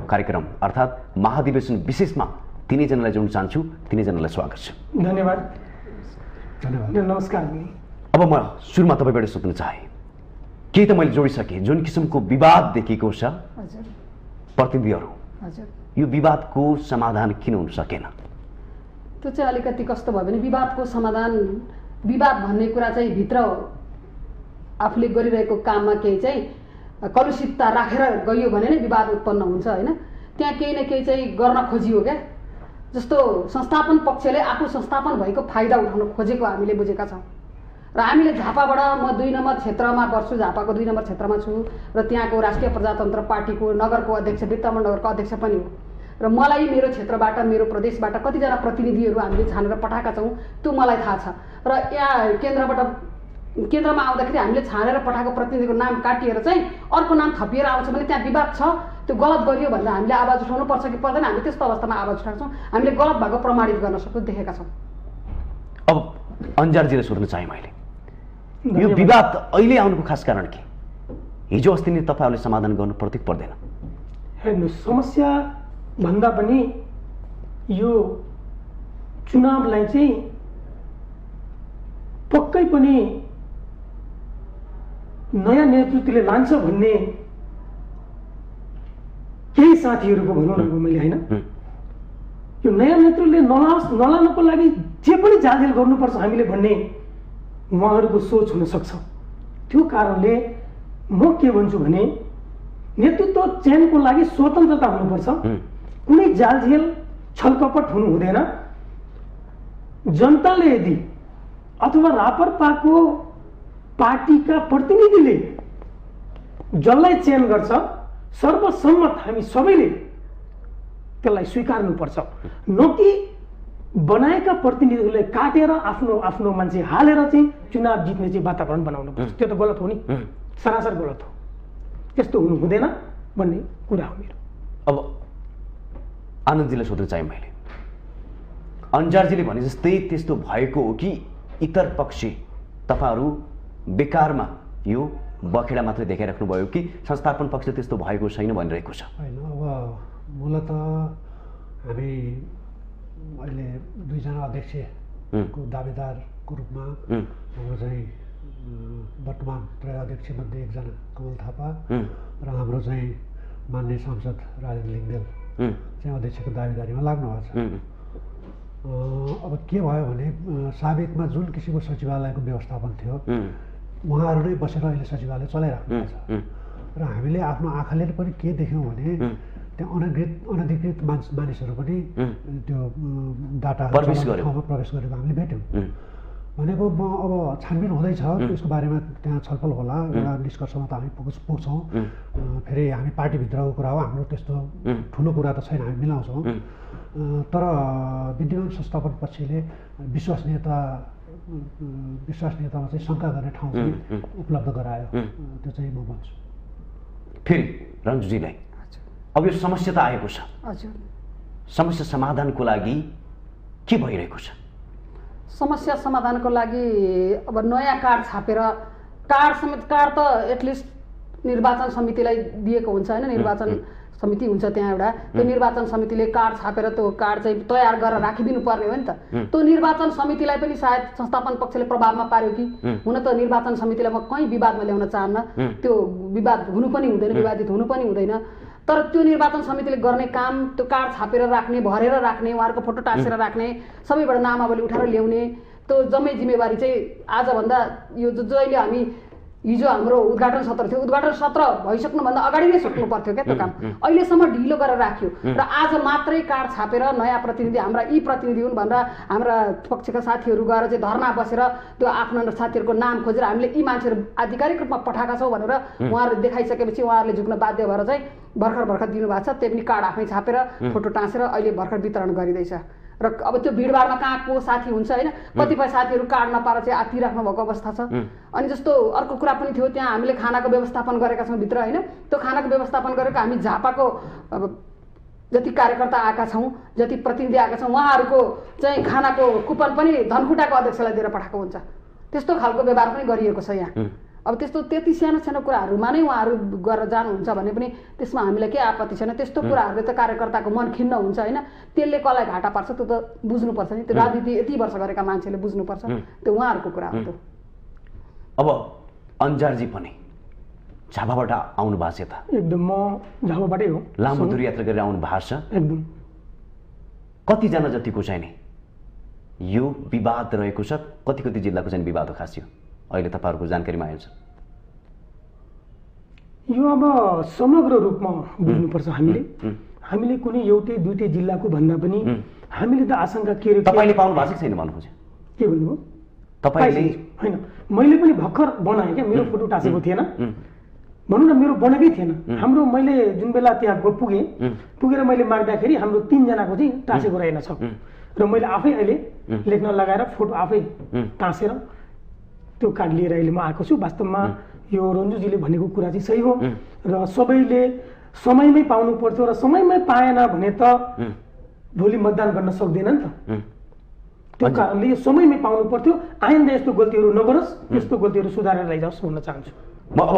कार्यक्रम अर्थात् महाधिवेशन विशेषमा तिनैजनालाई जोड्न चाहन्छु। तिनैजनालाई स्वागत छ। धन्यवाद। नमस्कार। अब म सुरुमा तपाईँबाट सोध्न चाहे, केही त मैले जोडिसकेँ, जुन किसिमको विवाद देखिएको छ प्रतिनिधिहरू, यो विवादको समाधान किन हुन सकेन? त्यो चाहिँ अलिकति कस्तो भयो भने विवादको समाधान, विवाद भन्ने कुरा चाहिँ भित्र आफूले गरिरहेको काममा केही चाहिँ कलुषितता राखेर गइयो भने नै विवाद उत्पन्न हुन्छ होइन। त्यहाँ केही न केही चाहिँ गर्न खोजियो क्या। जस्तो संस्थापन पक्षले आफू संस्थापन भएको फाइदा उठाउन खोजेको हामीले बुझेका छौँ। र हामीले झापाबाट म 2 नम्बर क्षेत्रमा पर्छु, झापाको 2 नम्बर क्षेत्रमा छु र त्यहाँको राष्ट्रिय प्रजातन्त्र पार्टीको नगरको अध्यक्ष, वित्तमण्डल नगरको अध्यक्ष पनि हो। र मलाई मेरो क्षेत्रबाट, मेरो प्रदेशबाट कतिजना प्रतिनिधिहरू हामीले छानेर पठाएका छौँ त्यो मलाई थाहा छ। र यहाँ केन्द्रमा आउँदाखेरि हामीले छानेर पठाएको प्रतिनिधिको नाम काटिएर चाहिँ अर्को नाम थपिएर आउँछ भने त्यहाँ विवाद छ, त्यो गलत गरियो भनेर हामीले आवाज उठाउनु पर्छ कि पर्दैन? हामीले त्यस्तो अवस्थामा आवाज उठाएको छौँ। हामीले गलत भएको प्रमाणित गर्न सक्छौँ, देखेका छौँ। अब अन्जारजीले सोध्न चाहे मैले, यो विवाद अहिले आउनुको खास कारण के? हिजो अस्ति नै तपाईँहरूले समाधान गर्नु पर्थ्यो कि पर्दैन? हेर्नुहोस्, समस्या भन्दा पनि यो चुनावलाई चाहिँ पक्कै पनि नयाँ नेतृत्वले लान्छ भन्ने केही साथीहरूको भनौँ न मैले होइन, यो नयाँ नेतृत्वले नलानको लागि जे पनि जाँचेल गर्नुपर्छ हामीले भन्ने उहाँहरूको सोच हुन सक्छ। त्यो कारणले म के भन्छु भने नेतृत्व चयनको लागि स्वतन्त्रता हुनुपर्छ, कुनै जालझेल छलकपट हुनु हुँदैन। जनताले यदि अथवा रापरपाको पार्टीका प्रतिनिधिले जसलाई चयन गर्छ सर्वसम्मत हामी सबैले त्यसलाई स्वीकार्नुपर्छ, न कि बनाएका प्रतिनिधिहरूले काटेर आफ्नो आफ्नो मान्छे हालेर चाहिँ चुनाव जित्ने चाहिँ वातावरण बनाउनु पर्छ। त्यो त गलत हो नि, सरासर गलत हो। त्यस्तो हुनु हुँदैन भन्ने कुरा हो मेरो। अब आनन्दजीलाई सोध्न चाहे मैले, अन्जारजीले भने जस्तै त्यस्तो भएको हो कि इतर पक्ष तपाईँहरू बेकारमा यो बखेडा मात्रै देखाइराख्नु भयो कि संस्थापन पक्ष त्यस्तो भएको छैन भनिरहेको छ? होइन, अब मूलत हामी अहिले 2 जना अध्यक्षको दावेदारको रूपमा हाम्रो चाहिँ वर्तमान त्रय अध्यक्ष मध्ये 1 जना कमल थापा र हाम्रो चाहिँ मान्य सांसद राजेन्द्र लिङ्गदेल चाहिँ अध्यक्षको दावेदारीमा लाग्नु भएको छ। अब के भयो भने साबिकमा जुन किसिमको सचिवालयको व्यवस्थापन थियो उहाँहरू नै बसेर अहिले सचिवालय चलाइराख्नु भएको छ र हामीले आफ्नो आँखाले पनि के देख्यौँ भने त्यहाँ अनधिकृत मानिसहरू पनि त्यो डाटा प्रवेश गरेको हामीले भेट्यौँ। भनेको म अब छानबिन हुँदैछ, त्यसको बारेमा त्यहाँ छलफल होला, एउटा निष्कर्षमा त हामी पुग्छौँ। फेरि हामी पार्टीभित्रको कुरा हो, हाम्रो त्यस्तो ठुलो कुरा त छैन, हामी मिलाउँछौँ। तर विद्यमान संस्थापन पक्षले विश्वसनीयतामा चाहिँ शङ्का गर्ने ठाउँ चाहिँ उपलब्ध गरायो, त्यो चाहिँ म भन्छु। फेरि रन्जुजीलाई, अब यो समस्या त आएको छ, समस्या समाधानको लागि के भइरहेको छ? समस्या समाधानको लागि अब नयाँ कार्ड छापेर, कार्ड त एटलिस्ट निर्वाचन समितिलाई दिएको हुन्छ होइन, निर्वाचन समिति हुन्छ त्यहाँ एउटा, त्यो निर्वाचन समितिले कार्ड छापेर त्यो कार्ड चाहिँ तयार गरेर राखिदिनु पर्ने हो नि त। त्यो निर्वाचन समितिलाई पनि सायद संस्थापन पक्षले प्रभावमा पार्यो कि हुन त निर्वाचन समितिलाई म कहीँ विवादमा ल्याउन चाहन्न, त्यो विवाद हुनु पनि हुँदैन, विवादित हुनु पनि हुँदैन। तर त्यो निर्वाचन समितिले गर्ने काम त्यो कार्ड छापेर राख्ने, भरेर राख्ने, उहाँहरूको फोटो टाँसेर राख्ने, सबैबाट नामावली उठाएर ल्याउने, त्यो जम्मै जिम्मेवारी चाहिँ आजभन्दा यो जहिले हामी हिजो हाम्रो उद्घाटन सत्र थियो, उद्घाटन सत्र भइसक्नुभन्दा अगाडि नै सक्नु पर्थ्यो क्या त्यो काम, अहिलेसम्म ढिलो गरेर राख्यो। र आज मात्रै कार्ड छापेर नयाँ प्रतिनिधि हाम्रा यी प्रतिनिधि हुन् भनेर हाम्रा पक्षका साथीहरू गएर चाहिँ धर्ना बसेर त्यो आफ्नो साथीहरूको नाम खोजेर हामीले यी मान्छेहरू आधिकारिक रूपमा पठाएका छौँ भनेर उहाँहरूले देखाइसकेपछि उहाँहरूले झुक्न बाध्य भएर चाहिँ भर्खर दिनुभएको छ। त्यही पनि कार्ड आफै छापेर फोटो टाँसेर अहिले भर्खर वितरण गरिँदैछ। र अब त्यो भिडभाडमा कहाँ को साथी हुन्छ होइन, कतिपय साथीहरू कार्ड नपाएर चाहिँ आत्तिराख्नु भएको अवस्था छ। अनि जस्तो अर्को कुरा पनि थियो, त्यहाँ हामीले खानाको व्यवस्थापन गरेका छौँ भित्र होइन, त्यो खानाको व्यवस्थापन गरेको हामी झापाको जति कार्यकर्ता आएका छौँ, जति प्रतिनिधि आएका छौँ, उहाँहरूको चाहिँ खानाको कुपन पनि धनकुटाको अध्यक्षलाई दिएर पठाएको हुन्छ। त्यस्तो खालको व्यवहार पनि गरिएको छ यहाँ। अब त्यस्तो त्यति सानो सानो कुराहरूमा नै उहाँहरू गरेर जानुहुन्छ भने पनि त्यसमा हामीलाई के आपत्ति छैन। त्यस्तो कुराहरूले त कार्यकर्ताको मन खिन्न हुन्छ होइन, त्यसले कसलाई घाटा पर्छ त्यो त बुझ्नुपर्छ नि। त्यो राजनीति यति वर्ष गरेका मान्छेले बुझ्नुपर्छ, त्यो उहाँहरूको कुरा हो। त्यो अब अन्जारजी पनि झापाबाट आउनु भएको छ यता? एकदम, म झापाबाटै हो। लामो दूरी यात्रा गरेर आउनु भएको छ। एकदम। कतिजना जतिको चाहिँ नि यो विवाद रहेको छ? कति कति जिल्लाको चाहिँ विवाद हो खास यो अहिले तपाईँहरूको जानकारीमा आएको छ? यो अब समग्र रूपमा बुझ्नुपर्छ हामीले। हामीले कुनै एउटै दुईटै जिल्लाको भन्दा पनि हामीले त आशंका के तपाईँले पाउनु भएको छ छैन भन्नु खोजेँ? के भन्नुभयो? तपाईँले होइन, मैले पनि भर्खर बनाएँ क्या, मेरो फोटो टाँसेको थिएन भनौँ न, मेरो बनेकै थिएन। हाम्रो मैले जुन बेला त्यहाँ पुगेर मैले माग्दाखेरि हाम्रो 3 जनाको चाहिँ टाँसेको रहेनछ र मैले आफै अहिले लेख्न लगाएर फोटो आफै टाँसेर त्यो कार्ड लिएर अहिले म आएको छु। वास्तवमा यो रन्जुजीले भनेको कुरा चाहिँ सही हो र सबैले समयमै पाउनु पर्थ्यो र समयमै पाएन भने त भोलि मतदान गर्न सक्दैन नि त। त्यो कारणले यो समयमै पाउनु पर्थ्यो। आइन्दा यस्तो गल्तीहरू नगरोस्, यस्तो गल्तीहरू सुधारेर लैजाओस् भन्न चाहन्छु। म अब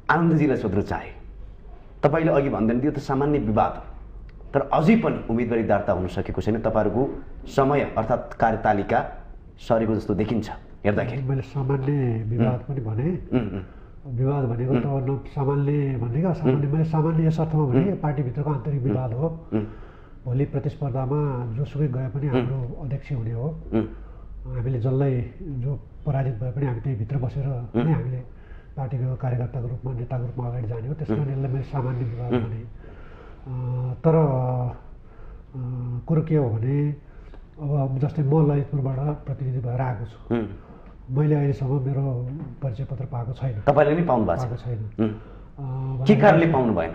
आनन्दजीलाई सोध्न चाहे, तपाईँले अघि भन्दैन त्यो त सामान्य विवाद हो, तर अझै पनि उम्मेदवारी दर्ता हुन सकेको छैन। तपाईँहरूको समय अर्थात् कार्यतालिका सरेको जस्तो देखिन्छ हेर्दाखेरि। मैले सामान्य विवाद पनि भने, विवाद भनेको त सामान्य भनेको सामान्य, मैले सामान्य यस अर्थमा भने पार्टीभित्रको आन्तरिक विवाद हो। भोलि प्रतिस्पर्धामा जोसुकै गए पनि हाम्रो अध्यक्ष हुने हो। हामीले जसलाई जो पराजित भए पनि हामी त्यहीँभित्र बसेर नै हामीले पार्टीको कार्यकर्ताको रूपमा नेताको रूपमा अगाडि जाने हो। त्यस कारण यसलाई मैले सामान्य विवाद भने। तर कुरो के हो भने अब जस्तै म ललितपुरबाट प्रतिनिधि भएर आएको छु, मैले अहिलेसम्म मेरो परिचय पत्र पाएको छैन। तपाईँले नै पाउनु भएको छैन? के कारणले पाउनु भएन?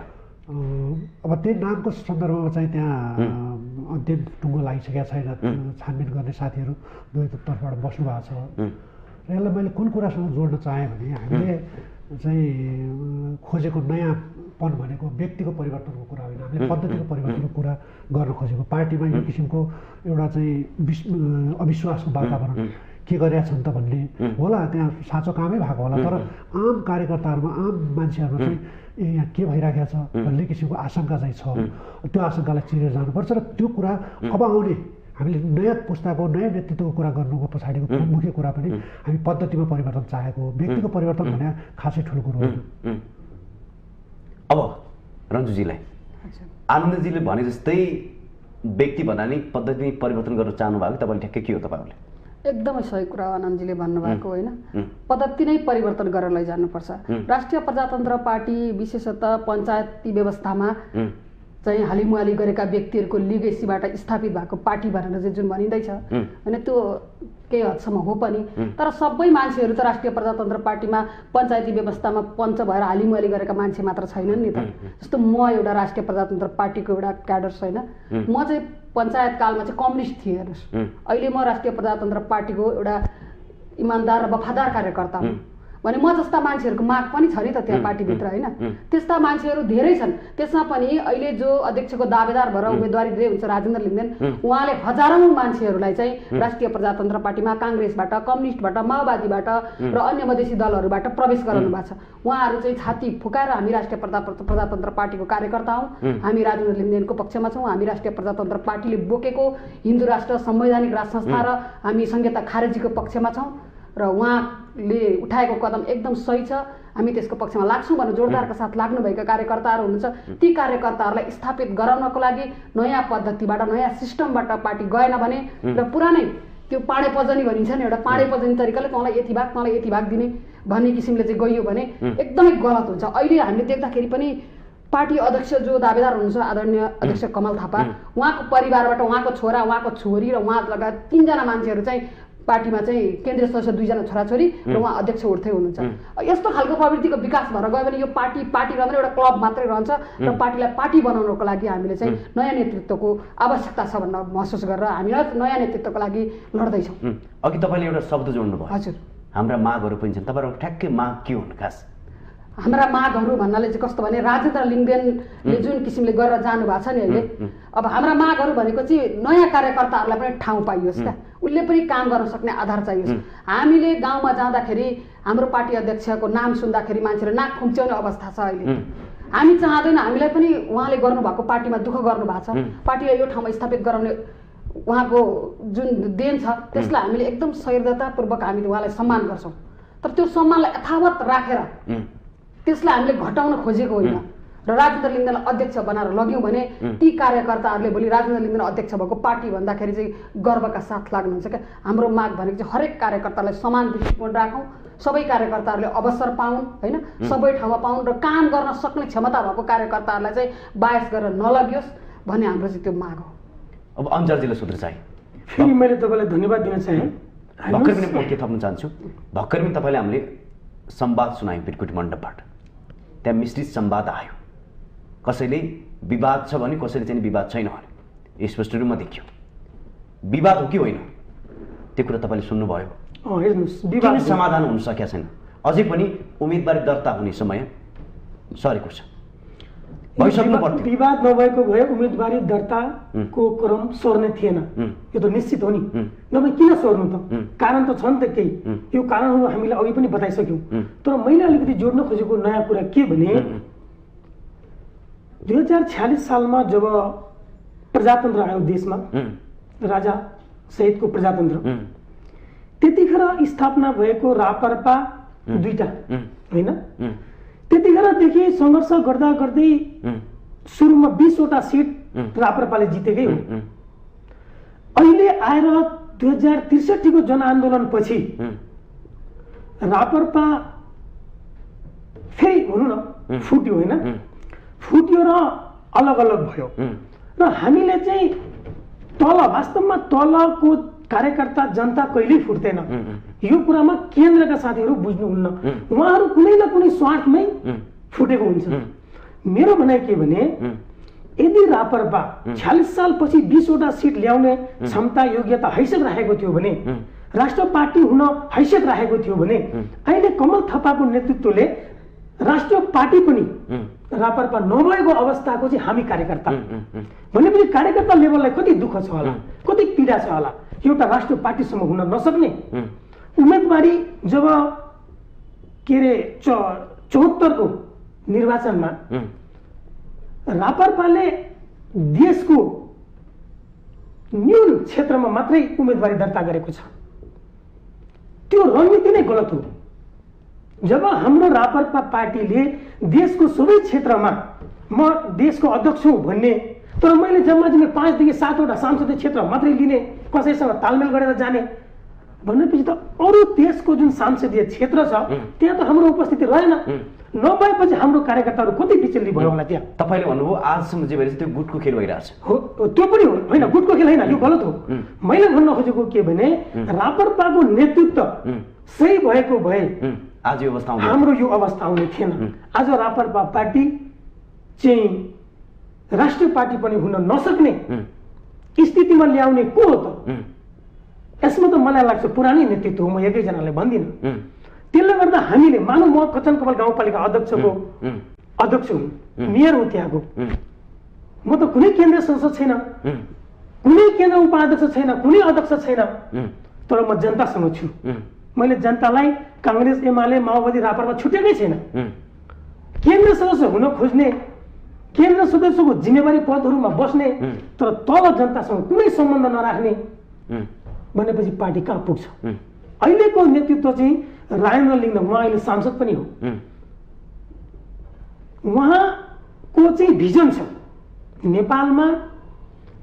अब त्यही नामको सन्दर्भमा चाहिँ त्यहाँ अन्तिम टुङ्गो लागिसकेका छैन। छानबिन गर्ने साथीहरू दुवै तर्फबाट बस्नु भएको छ। र यसलाई मैले कुन कुरासँग जोड्न चाहेँ भने हामीले चाहिँ खोजेको नयाँपन भनेको व्यक्तिको परिवर्तनको कुरा होइन, हामीले पद्धतिको परिवर्तनको कुरा गर्न खोजेको। पार्टीमा यो किसिमको एउटा चाहिँ अविश्वासको वातावरण के गरेका छन् त भन्ने होला, त्यहाँ साँचो कामै भएको होला, तर आम कार्यकर्ताहरूमा आम मान्छेहरूमा चाहिँ यहाँ के भइरहेको छ भन्ने किसिमको आशंका चाहिँ छ। त्यो आशंकालाई चिरेर जानुपर्छ र त्यो कुरा अब आउने हामीले नयाँ पुस्ताको नयाँ नेतृत्वको कुरा गर्नुको पछाडिको मुख्य कुरा पनि हामी पद्धतिमा परिवर्तन चाहेको। व्यक्तिको परिवर्तन भने खासै ठुलो कुरो होइन। अब रन्जुजीलाई आनन्दजीले भने जस्तै व्यक्ति भन्दा नि पद्धति परिवर्तन गर्न चाहनु भएको, तपाईँले ठ्याक्कै के हो तपाईँहरूले? एकदमै सही कुरा हो आनन्दजीले भन्नुभएको होइन, पद्धति नै परिवर्तन गरेर लैजानुपर्छ। राष्ट्रिय प्रजातन्त्र पार्टी विशेषतः पञ्चायती व्यवस्थामा चाहिँ हालिमुहाली गरेका व्यक्तिहरूको लिगेसीबाट स्थापित भएको पार्टी भनेर चाहिँ जुन भनिँदैछ होइन, त्यो केही हदसम्म हो पनि। तर सबै मान्छेहरू त राष्ट्रिय प्रजातन्त्र पार्टीमा पञ्चायती व्यवस्थामा पञ्च भएर हालिमुहाली गरेका मान्छे मात्र छैनन् नि त। जस्तो म एउटा राष्ट्रिय प्रजातन्त्र पार्टीको एउटा क्याडर छैन, म चाहिँ पञ्चायत कालमा चाहिँ कम्युनिस्ट थिएँ हेर्नुहोस्। अहिले म राष्ट्रिय प्रजातन्त्र पार्टीको एउटा इमान्दार र वफादार कार्यकर्ता हुँ भने म जस्ता मान्छेहरूको माग पनि छ नि त त्यहाँ पार्टीभित्र होइन। त्यस्ता मान्छेहरू धेरै छन्। त्यसमा पनि अहिले जो अध्यक्षको दावेदार भएर उम्मेदवारी दिँदै हुन्छ राजेन्द्र लिङ्गदेन, उहाँले हजारौँ मान्छेहरूलाई चाहिँ राष्ट्रिय प्रजातन्त्र पार्टीमा काङ्ग्रेसबाट, कम्युनिस्टबाट, माओवादीबाट र अन्य मधेसी दलहरूबाट प्रवेश गराउनु भएको छ। उहाँहरू चाहिँ छाती फुकाएर हामी राष्ट्रिय प्रजातन्त्र पार्टीको कार्यकर्ता हौँ, हामी राजेन्द्र लिङ्गदेनको पक्षमा छौँ, हामी राष्ट्रिय प्रजातन्त्र पार्टीले बोकेको हिन्दू राष्ट्र संवैधानिक राज संस्था र हामी संहिता खारेजीको पक्षमा छौँ र उहाँले उठाएको कदम एकदम सही छ, हामी त्यसको पक्षमा लाग्छौँ भनेर जोडदारका साथ लाग्नुभएका कार्यकर्ताहरू हुनुहुन्छ। ती कार्यकर्ताहरूलाई स्थापित गराउनको लागि नयाँ पद्धतिबाट, नयाँ सिस्टमबाट पार्टी गएन भने र पुरानै त्यो पाडे पजनी भनिन्छ नि, एउटा पाडे पजनी तरिकाले तँलाई यति भाग दिने भन्ने किसिमले चाहिँ गइयो भने एकदमै गलत हुन्छ। अहिले हामीले देख्दाखेरि पनि पार्टी अध्यक्ष जो दावेदार हुनुहुन्छ आदरणीय अध्यक्ष कमल थापा, उहाँको परिवारबाट उहाँको छोरा, उहाँको छोरी र उहाँ लगायत 3 जना मान्छेहरू चाहिँ पार्टीमा चाहिँ केन्द्रीय सदस्य 2 जना छोराछोरी र उहाँ अध्यक्ष उठ्दै हुनुहुन्छ। यस्तो खालको प्रवृत्तिको विकास भएर गयो भने यो पार्टी रहँदैन, एउटा क्लब मात्रै रहन्छ र पार्टीलाई पार्टी बनाउनको लागि हामीले चाहिँ नयाँ नेतृत्वको आवश्यकता छ भनेर महसुस गरेर हामी नयाँ नेतृत्वको लागि लड्दैछौँ। अघि तपाईँले एउटा शब्द जोड्नु भयो, हजुर, हाम्रा मागहरू पनि छन्। तपाईँहरूको ठ्याक्कै माग के हुन् खास? हाम्रा मागहरू भन्नाले चाहिँ कस्तो भने राजेन्द्र लिङ्गदेनले जुन किसिमले गरेर जानु भएको छ नि अहिले, अब हाम्रा मागहरू भनेको चाहिँ नयाँ कार्यकर्ताहरूलाई पनि ठाउँ पाइयोस् क्या, उसले पनि काम गर्न सक्ने आधार चाहियो। हामीले गाउँमा जाँदाखेरि हाम्रो पार्टी अध्यक्षको नाम सुन्दाखेरि मान्छेले नाक खुम्च्याउने अवस्था छ अहिले। हामी चाहँदैन, हामीलाई पनि उहाँले गर्नुभएको पार्टीमा दुःख गर्नुभएको छ, पार्टीलाई यो ठाउँमा स्थापित गराउने उहाँको जुन देन छ त्यसलाई हामीले एकदम सहिर्दतापूर्वक हामीले उहाँलाई सम्मान गर्छौँ। तर त्यो सम्मानलाई यथावत राखेर त्यसलाई हामीले घटाउन खोजेको होइन र राजेन्द्र लिङ्गदेनलाई अध्यक्ष बनाएर लग्यौँ भने ती कार्यकर्ताहरूले भोलि राजेन्द्र लिङ्गदेन अध्यक्ष भएको पार्टी भन्दाखेरि चाहिँ गर्वका साथ लाग्नुहुन्छ क्या। हाम्रो माग भनेको चाहिँ हरेक कार्यकर्तालाई समान दृष्टिकोण राखौँ, सबै कार्यकर्ताहरूले अवसर पाउन् होइन, सबै ठाउँमा पाउन् र काम गर्न सक्ने क्षमता भएको कार्यकर्ताहरूलाई चाहिँ बायस गरेर नलगियोस् भन्ने हाम्रो चाहिँ त्यो माग हो। अब अन्जरजीले सूत्र चाहिँ फेरि मैले तपाईँलाई धन्यवाद दिन चाहेँ। भर्खर पनि म के थप्न चाहन्छु, भर्खर पनि तपाईँले हामीले संवाद सुनायौँ बिरकुटी मण्डपबाट, त्यहाँ मिश्रित संवाद आयो, कसैले विवाद छ भने कसैले चाहिँ विवाद छैन भने स्पष्ट रूपमा देखियो। विवाद हो कि होइन त्यो कुरा तपाईँले सुन्नुभयो, किन समाधान हुन सकेका छैन? अझै पनि उम्मेदवारी दर्ता हुने समय सरेको छ, भइसक्नु पर्थ्यो। विवाद नभएको भए उम्मेदवारी दर्ताको क्रम सर्ने थिएन, यो त निश्चित हो नि। नभए किन सर्नु त? कारण त छ नि त केही, यो कारणहरू हामीले अघि पनि बताइसक्यौँ। तर मैले अलिकति जोड्न खोजेको नयाँ कुरा के भने 2046 सालमा जब प्रजातन्त्र आयो देशमा, राजा सहितको प्रजातन्त्र, त्यतिखेर स्थापना भएको रापरपा दुईटा होइन, त्यतिखेरदेखि सङ्घर्ष गर्दा गर्दै सुरुमा 20वटा सिट रापरपाले जितेकै हो। अहिले आएर 2063 को जनआन्दोलन पछि रापरपा फेरि भनौँ न फुट्यो होइन, फुट्यो र अलग अलग भयो र हामीले चाहिँ तल वास्तवमा तलको कार्यकर्ता जनता कहिल्यै फुट्दैन। यो कुरामा केन्द्रका साथीहरू बुझ्नुहुन्न, उहाँहरू कुनै न कुनै स्वार्थमै फुटेको हुन्छ। मेरो भनाइ के भने यदि रापरपा 46 सालपछि 20वटा सिट ल्याउने क्षमता योग्यता हैसियत राखेको थियो भने, राष्ट्र पार्टी हुन हैसियत राखेको थियो भने अहिले कमल थापाको नेतृत्वले राष्ट्र पार्टी पनि रापरपा नभएको अवस्थाको चाहिँ हामी कार्यकर्ता भनेपछि कार्यकर्ता लेभललाई कति दुःख छ होला, कति पीडा छ होला। एउटा राष्ट्र पार्टीसम्म हुन नसक्ने उम्मेदवारी जब के अरे 74 को निर्वाचनमा रापरपाले देशको न्यून क्षेत्रमा मात्रै उम्मेदवारी दर्ता गरेको छ, त्यो रणनीति नै गलत हो। जब हाम्रो रापरपा पार्टीले देशको सबै क्षेत्रमा म देशको अध्यक्ष हुँ भन्ने, तर मैले जम्मा 5 देखि 7वटा सांसदीय क्षेत्र मात्रै लिने, कसैसँग तालमेल गरेर जाने भनेपछि त अरू देशको जुन सांसदीय क्षेत्र छ त्यहाँ त हाम्रो उपस्थिति रहेन। नभएपछि हाम्रो कार्यकर्ताहरू कति विचलित भयो होला त्यहाँ। तपाईँले भन्नुभयो आजसम्म जे भइरहेछ त्यो गुटको खेल भइरहेछ हो, त्यो पनि हो होइन, गुटको खेल होइन, यो गलत हो। मैले भन्न खोजेको के भने रापरपाको नेतृत्व सही भएको भए आज यो अवस्था हाम्रो यो अवस्था आउने थिएन। आज रापरपा पार्टी चाहिँ राष्ट्रिय पार्टी पनि हुन नसक्ने स्थितिमा ल्याउने को हो त? यसमा त मलाई लाग्छ पुरानै नेतृत्व हो, म एकैजनालाई भन्दिनँ। त्यसले गर्दा हामीले मानव म कचन कमल गाउँपालिका अध्यक्षको अध्यक्ष हुँ, मेयर हो त्यहाँको, म त कुनै केन्द्रीय संसद छैन, कुनै केन्द्र उपाध्यक्ष छैन, कुनै अध्यक्ष छैन, तर म जनतासँग छु। मैले जनतालाई काङ्ग्रेस एमाले माओवादी रापरपा छुटेकै छैन। केन्द्र सदस्य हुन खोज्ने, केन्द्र सदस्यको जिम्मेवारी पदहरूमा बस्ने तर तल जनतासँग कुनै सम्बन्ध नराख्ने भनेपछि पार्टी कहाँ पुग्छ? अहिलेको नेतृत्व चाहिँ राजेन्द्र लिङ्गदेन, उहाँ अहिले सांसद पनि हो, उहाँको चाहिँ भिजन छ नेपालमा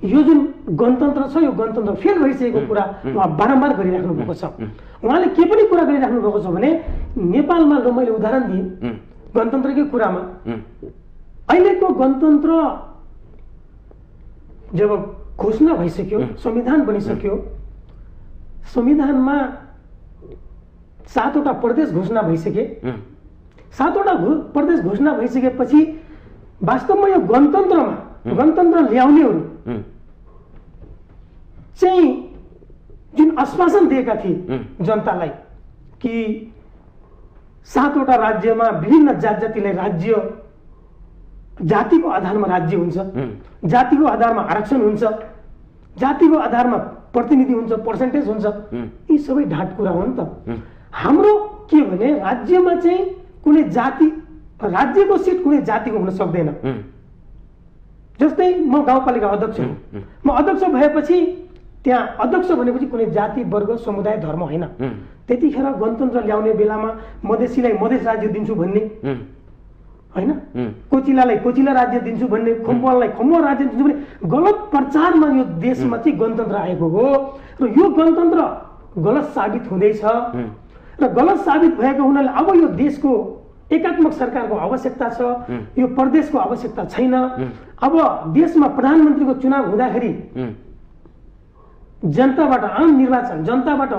यो जुन गणतन्त्र छ यो गणतन्त्र फेल भइसकेको कुरा उहाँ बारम्बार गरिराख्नु भएको छ। उहाँले के पनि कुरा गरिराख्नु भएको छ भने नेपालमा, ल मैले उदाहरण दिएँ गणतन्त्रकै कुरामा, अहिलेको गणतन्त्र जब घोषणा भइसक्यो, संविधान बनिसक्यो, संविधानमा 7वटा प्रदेश घोषणा भइसके, 7वटा प्रदेश घोषणा भइसकेपछि वास्तवमा यो गणतन्त्रमा गणतन्त्र ल्याउनेहरू चाहिँ जुन आश्वासन दिएका थिए जनतालाई कि 7वटा राज्यमा विभिन्न जात जातिलाई राज्य, जातिको आधारमा राज्य हुन्छ, जातिको आधारमा आरक्षण हुन्छ, जातिको आधारमा प्रतिनिधि हुन्छ, पर्सेन्टेज हुन्छ, यी सबै ढाँट कुरा हो नि त। हाम्रो के भने राज्यमा चाहिँ कुनै जाति, राज्यको सिट कुनै जातिको हुन सक्दैन। जस्तै म गाउँपालिका अध्यक्ष हुँ, म अध्यक्ष भएपछि त्यहाँ अध्यक्ष भनेपछि कुनै जाति, वर्ग, समुदाय, धर्म होइन। त्यतिखेर गणतन्त्र ल्याउने बेलामा मधेसीलाई मधेस राज्य दिन्छु भन्ने होइन, कोचिलालाई कोचिला राज्य दिन्छु भन्ने, खम्बुवालाई खम्बुवा राज्य दिन्छु भन्ने गलत प्रचारमा यो देशमा चाहिँ गणतन्त्र आएको हो। र यो गणतन्त्र गलत साबित हुँदैछ र गलत साबित भएको हुनाले अब यो देशको एकात्मक सरकारको आवश्यकता छ, यो प्रदेशको आवश्यकता छैन। अब देशमा प्रधानमन्त्रीको चुनाव हुँदाखेरि जनताबाट, आम निर्वाचन जनताबाट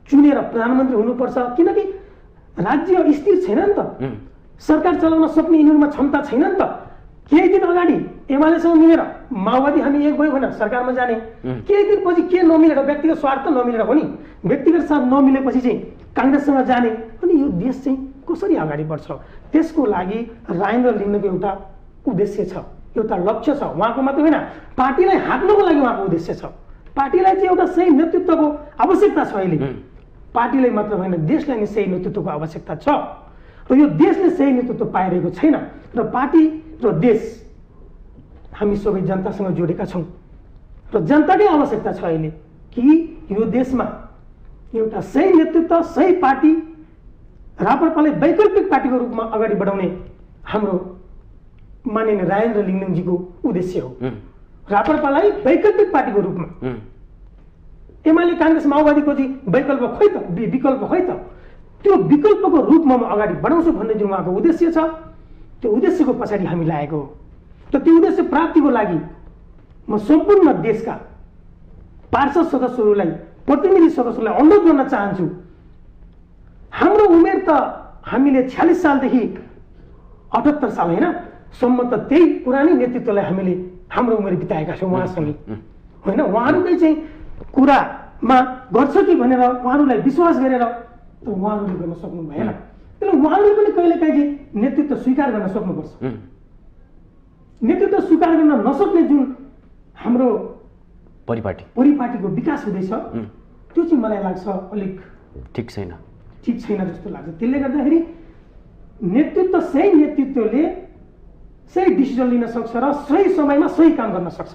चुनेर प्रधानमन्त्री हुनुपर्छ, किनकि राज्य स्थिर छैन नि त, सरकार चलाउन सक्ने यिनीहरूमा क्षमता छैन नि त। केही दिन अगाडि एमालेसँग मिलेर माओवादी हामी एक भयो भनेर सरकारमा जाने, केही दिनपछि के नमिलेर, व्यक्तिगत स्वार्थ नमिलेर हो नि, व्यक्तिगत साथ नमिलेपछि चाहिँ काङ्ग्रेससँग जाने, अनि यो देश चाहिँ कसरी अगाडि बढ्छ? त्यसको लागि राजेन्द्र लिङ्गदेनको एउटा उद्देश्य छ, एउटा लक्ष्य छ। उहाँको मात्र होइन, पार्टीलाई हाँक्नको लागि उहाँको उद्देश्य छ। पार्टीलाई चाहिँ एउटा सही नेतृत्वको आवश्यकता छ अहिले, पार्टीलाई मात्र होइन देशलाई नै सही नेतृत्वको आवश्यकता छ। र यो देशले सही नेतृत्व पाइरहेको छैन र पार्टी र देश हामी सबै जनतासँग जोडेका छौँ र जनताकै आवश्यकता छ अहिले कि यो देशमा एउटा सही नेतृत्व, सही पार्टी, राप्रपालाई वैकल्पिक पार्टीको रूपमा अगाडि बढाउने हाम्रो माननीय राजेन्द्र लिङ्गदेनजीको उद्देश्य हो। राप्रपालाई वैकल्पिक पार्टीको रूपमा, एमाले काङ्ग्रेस माओवादीको चाहिँ वैकल्प खोइ त, विकल्प खोइ त, त्यो विकल्पको रूपमा म अगाडि बढाउँछु भन्ने जुन उहाँको उद्देश्य छ, त्यो उद्देश्यको पछाडि हामी लागेको हो। र त्यो उद्देश्य प्राप्तिको लागि म सम्पूर्ण देशका पार्षद सदस्यहरूलाई, प्रतिनिधि सदस्यहरूलाई अनुरोध गर्न चाहन्छु, हाम्रो उमेर त हामीले 46 सालदेखि 78 साल होइन सम्म त त्यही पुरानै नेतृत्वलाई हामीले हाम्रो उमेर बिताएका छौँ उहाँसँगै होइन। उहाँहरूकै चाहिँ कुरामा गर्छ कि भनेर उहाँहरूलाई विश्वास गरेर उहाँहरूले गर्न सक्नु भएन। त्यसले उहाँहरूले पनि कहिलेकाहीँ नेतृत्व स्वीकार गर्न सक्नुपर्छ। नेतृत्व स्वीकार गर्न नसक्ने जुन हाम्रो परिपाटीको विकास हुँदैछ त्यो चाहिँ मलाई लाग्छ अलिक ठिक छैन जस्तो लाग्छ। त्यसले गर्दाखेरि नेतृत्व, सही नेतृत्वले सही डिसिजन लिन सक्छ र सही समयमा सही काम गर्न सक्छ।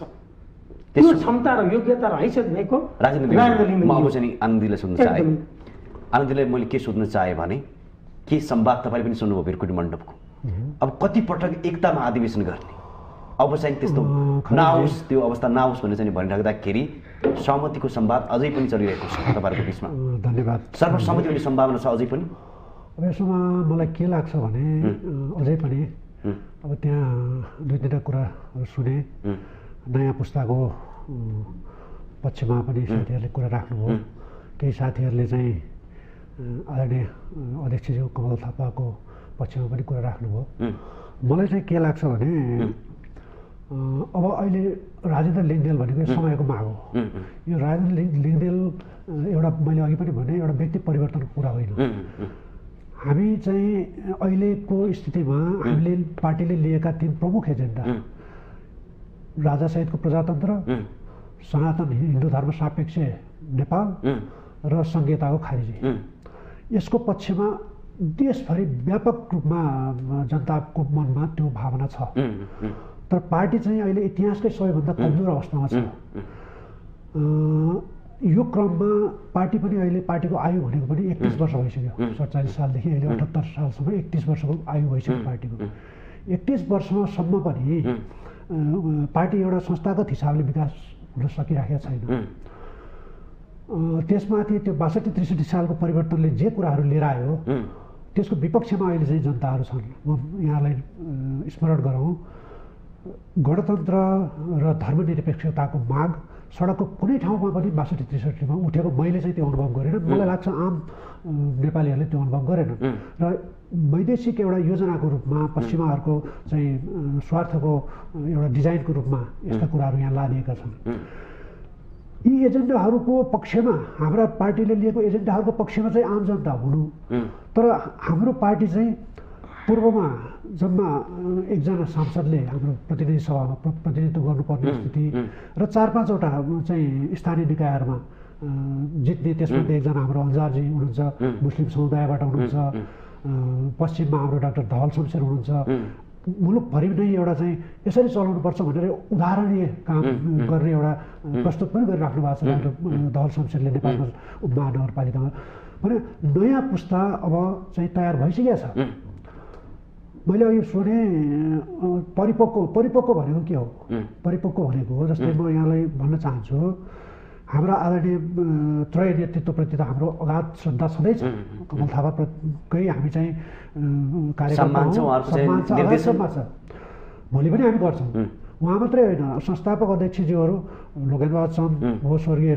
त्यो क्षमता र योग्यता र हैसियत भएको राजेन्द्र लिङ्गदेन। म अब चाहिँ आनन्दीलाई सोध्न चाहे, आनन्दीलाई मैले के सोध्न चाहेँ भने के संवाद तपाईँले पनि सुन्नुभयो भिरकुटी मण्डपको, अब कति पटक एकता महाधिवेशन गर्ने, अब चाहिँ त्यस्तो नहोस्, त्यो अवस्था नहोस् भनेर चाहिँ भनिराख्दाखेरि सहमतिको संवाद अझै पनि चलिरहेको छ तपाईँहरूको बिचमा। धन्यवाद। सर्वसम्मति हुने सम्भावना छ अझै पनि? अब यसमा मलाई के लाग्छ भने अझै पनि अब त्यहाँ दुई तिनवटा कुराहरू सुने, नयाँ पुस्ताको पक्षमा पनि साथीहरूले कुरा राख्नुभयो, केही साथीहरूले चाहिँ आदरणीय अध्यक्षज्यू कमल थापाको पक्षमा पनि कुरा राख्नुभयो। मलाई चाहिँ के लाग्छ भने अब अहिले राजेन्द्र लिङ्गदेन भनेको समयको माग हो। यो राजेन्द्र लिङ्गदेन एउटा मैले अघि पनि भने एउटा व्यक्ति परिवर्तनको कुरा होइन। हामी चाहिँ अहिलेको स्थितिमा हामीले पार्टीले लिएका 3 प्रमुख एजेन्डा, राजासहितको प्रजातन्त्र, सनातन हिन्दू धर्म सापेक्ष नेपाल र संहिताको खारिजी, यसको पक्षमा देशभरि व्यापक रूपमा जनताको मनमा त्यो भावना छ। तर पार्टी चाहिँ अहिले इतिहासकै सबैभन्दा कमजोर अवस्थामा छ। यो क्रममा पार्टी पनि अहिले, पार्टीको आयु भनेको पनि 31 वर्ष भइसक्यो। 47 सालदेखि अहिले 78 सालसम्म 31 वर्षको आयु भइसक्यो पार्टीको। 31 वर्षसम्म पनि पार्टी एउटा संस्थागत हिसाबले विकास हुन सकिराखेको छैन। त्यसमाथि त्यो 62-63 सालको परिवर्तनले जे कुराहरू लिएर आयो त्यसको विपक्षमा अहिले चाहिँ जनताहरू छन्। म यहाँलाई स्मरण गराउँ, गणतन्त्र र धर्मनिरपेक्षताको माग सडकको कुनै ठाउँमा पनि 62-63मा उठेको मैले चाहिँ त्यो अनुभव गरेन। मलाई लाग्छ आम नेपालीहरूले त्यो अनुभव गरेनन्। र वैदेशिक एउटा योजनाको रूपमा, पश्चिमाहरूको चाहिँ स्वार्थको एउटा डिजाइनको रूपमा यस्ता कुराहरू यहाँ लादिएका छन्। यी एजेन्डाहरूको पक्षमा, हाम्रा पार्टीले लिएको एजेन्डाहरूको पक्षमा चाहिँ आम जनता हुनु, तर हाम्रो पार्टी चाहिँ पूर्वमा जम्मा एकजना सांसदले हाम्रो प्रतिनिधि सभामा प्रतिनिधित्व गर्नुपर्ने स्थिति र 4-5वटा चाहिँ स्थानीय निकायहरूमा जित्ने, त्यसमध्ये एकजना हाम्रो अन्जारजी हुनुहुन्छ, मुस्लिम समुदायबाट हुनुहुन्छ, पश्चिममा हाम्रो डाक्टर धवल शमशेर हुनुहुन्छ। मुलुकभरि नै एउटा चाहिँ यसरी चलाउनुपर्छ भनेर उदाहरणीय काम गर्ने एउटा प्रस्तुत पनि गरिराख्नु भएको छ डाक्टर धवल शमशेरले नेपालमा महानगरपालिकामा। भने नयाँ पुस्ता अब चाहिँ तयार भइसकेको छ। मैले अघि सोधे परिपक्व भनेको के हो? परिपक्व भनेको जस्तै म यहाँलाई भन्न चाहन्छु, हाम्रा आदरणीय त्रय नेतृत्वप्रति त हाम्रो अगाध श्रद्धा छँदैछ। कमल थापाकै हामी चाहिँ कार्यकर्ता छ, भोलि पनि हामी गर्छौँ। उहाँ मात्रै होइन, संस्थापक अध्यक्षज्यूहरू लोकेन्द्रबहादुर चन्द हो, स्वर्गीय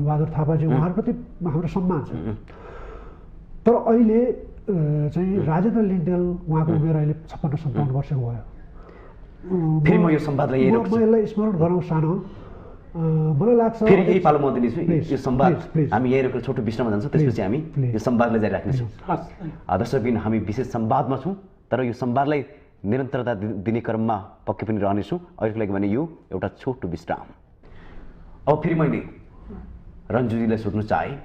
बहादुर थापाजी, उहाँहरूप्रति हाम्रो सम्मान छ। तर अहिले चाहिँ राजेन्द्र लिङ्गदेन उहाँको उमेर अहिले 56-57 वर्षको भयो। फेरि म यो संवादलाई यसलाई स्मरण गराउँ सानो, मलाई लाग्छ फेरि यही पालो म दिनेछु। यो संवाद हामी यही रोकेर छोटो विश्राममा जान्छौँ, त्यसपछि हामी यो संवादलाई जारी राख्नेछौँ। दर्शकबिन हामी विशेष संवादमा छौँ, तर यो संवादलाई निरन्तरता दिने क्रममा पक्कै पनि रहनेछौँ। अहिलेको लागि भने यो एउटा छोटो विश्राम। अब फेरि मैले रन्जुजीलाई सोध्नु चाहेँ,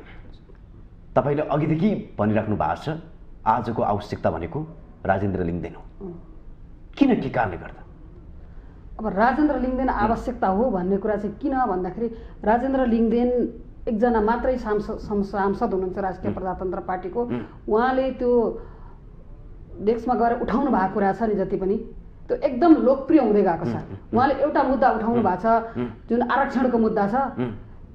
तपाईँले अघिदेखि भनिराख्नु भएको छ आजको आवश्यकता भनेको राजेन्द्र लिङ्गदेन हो, किन के कारणले गर्दा? अब राजेन्द्र लिङ्गदेन आवश्यकता हो भन्ने कुरा चाहिँ किन भन्दाखेरि राजेन्द्र लिङ्गदेन एकजना मात्रै सांसद हुनुहुन्छ राष्ट्रिय प्रजातन्त्र पार्टीको। उहाँले त्यो डेस्कमा गएर उठाउनु भएको कुरा छ नि जति पनि, त्यो एकदम लोकप्रिय हुँदै गएको छ। उहाँले एउटा मुद्दा उठाउनु भएको छ जुन आरक्षणको मुद्दा छ,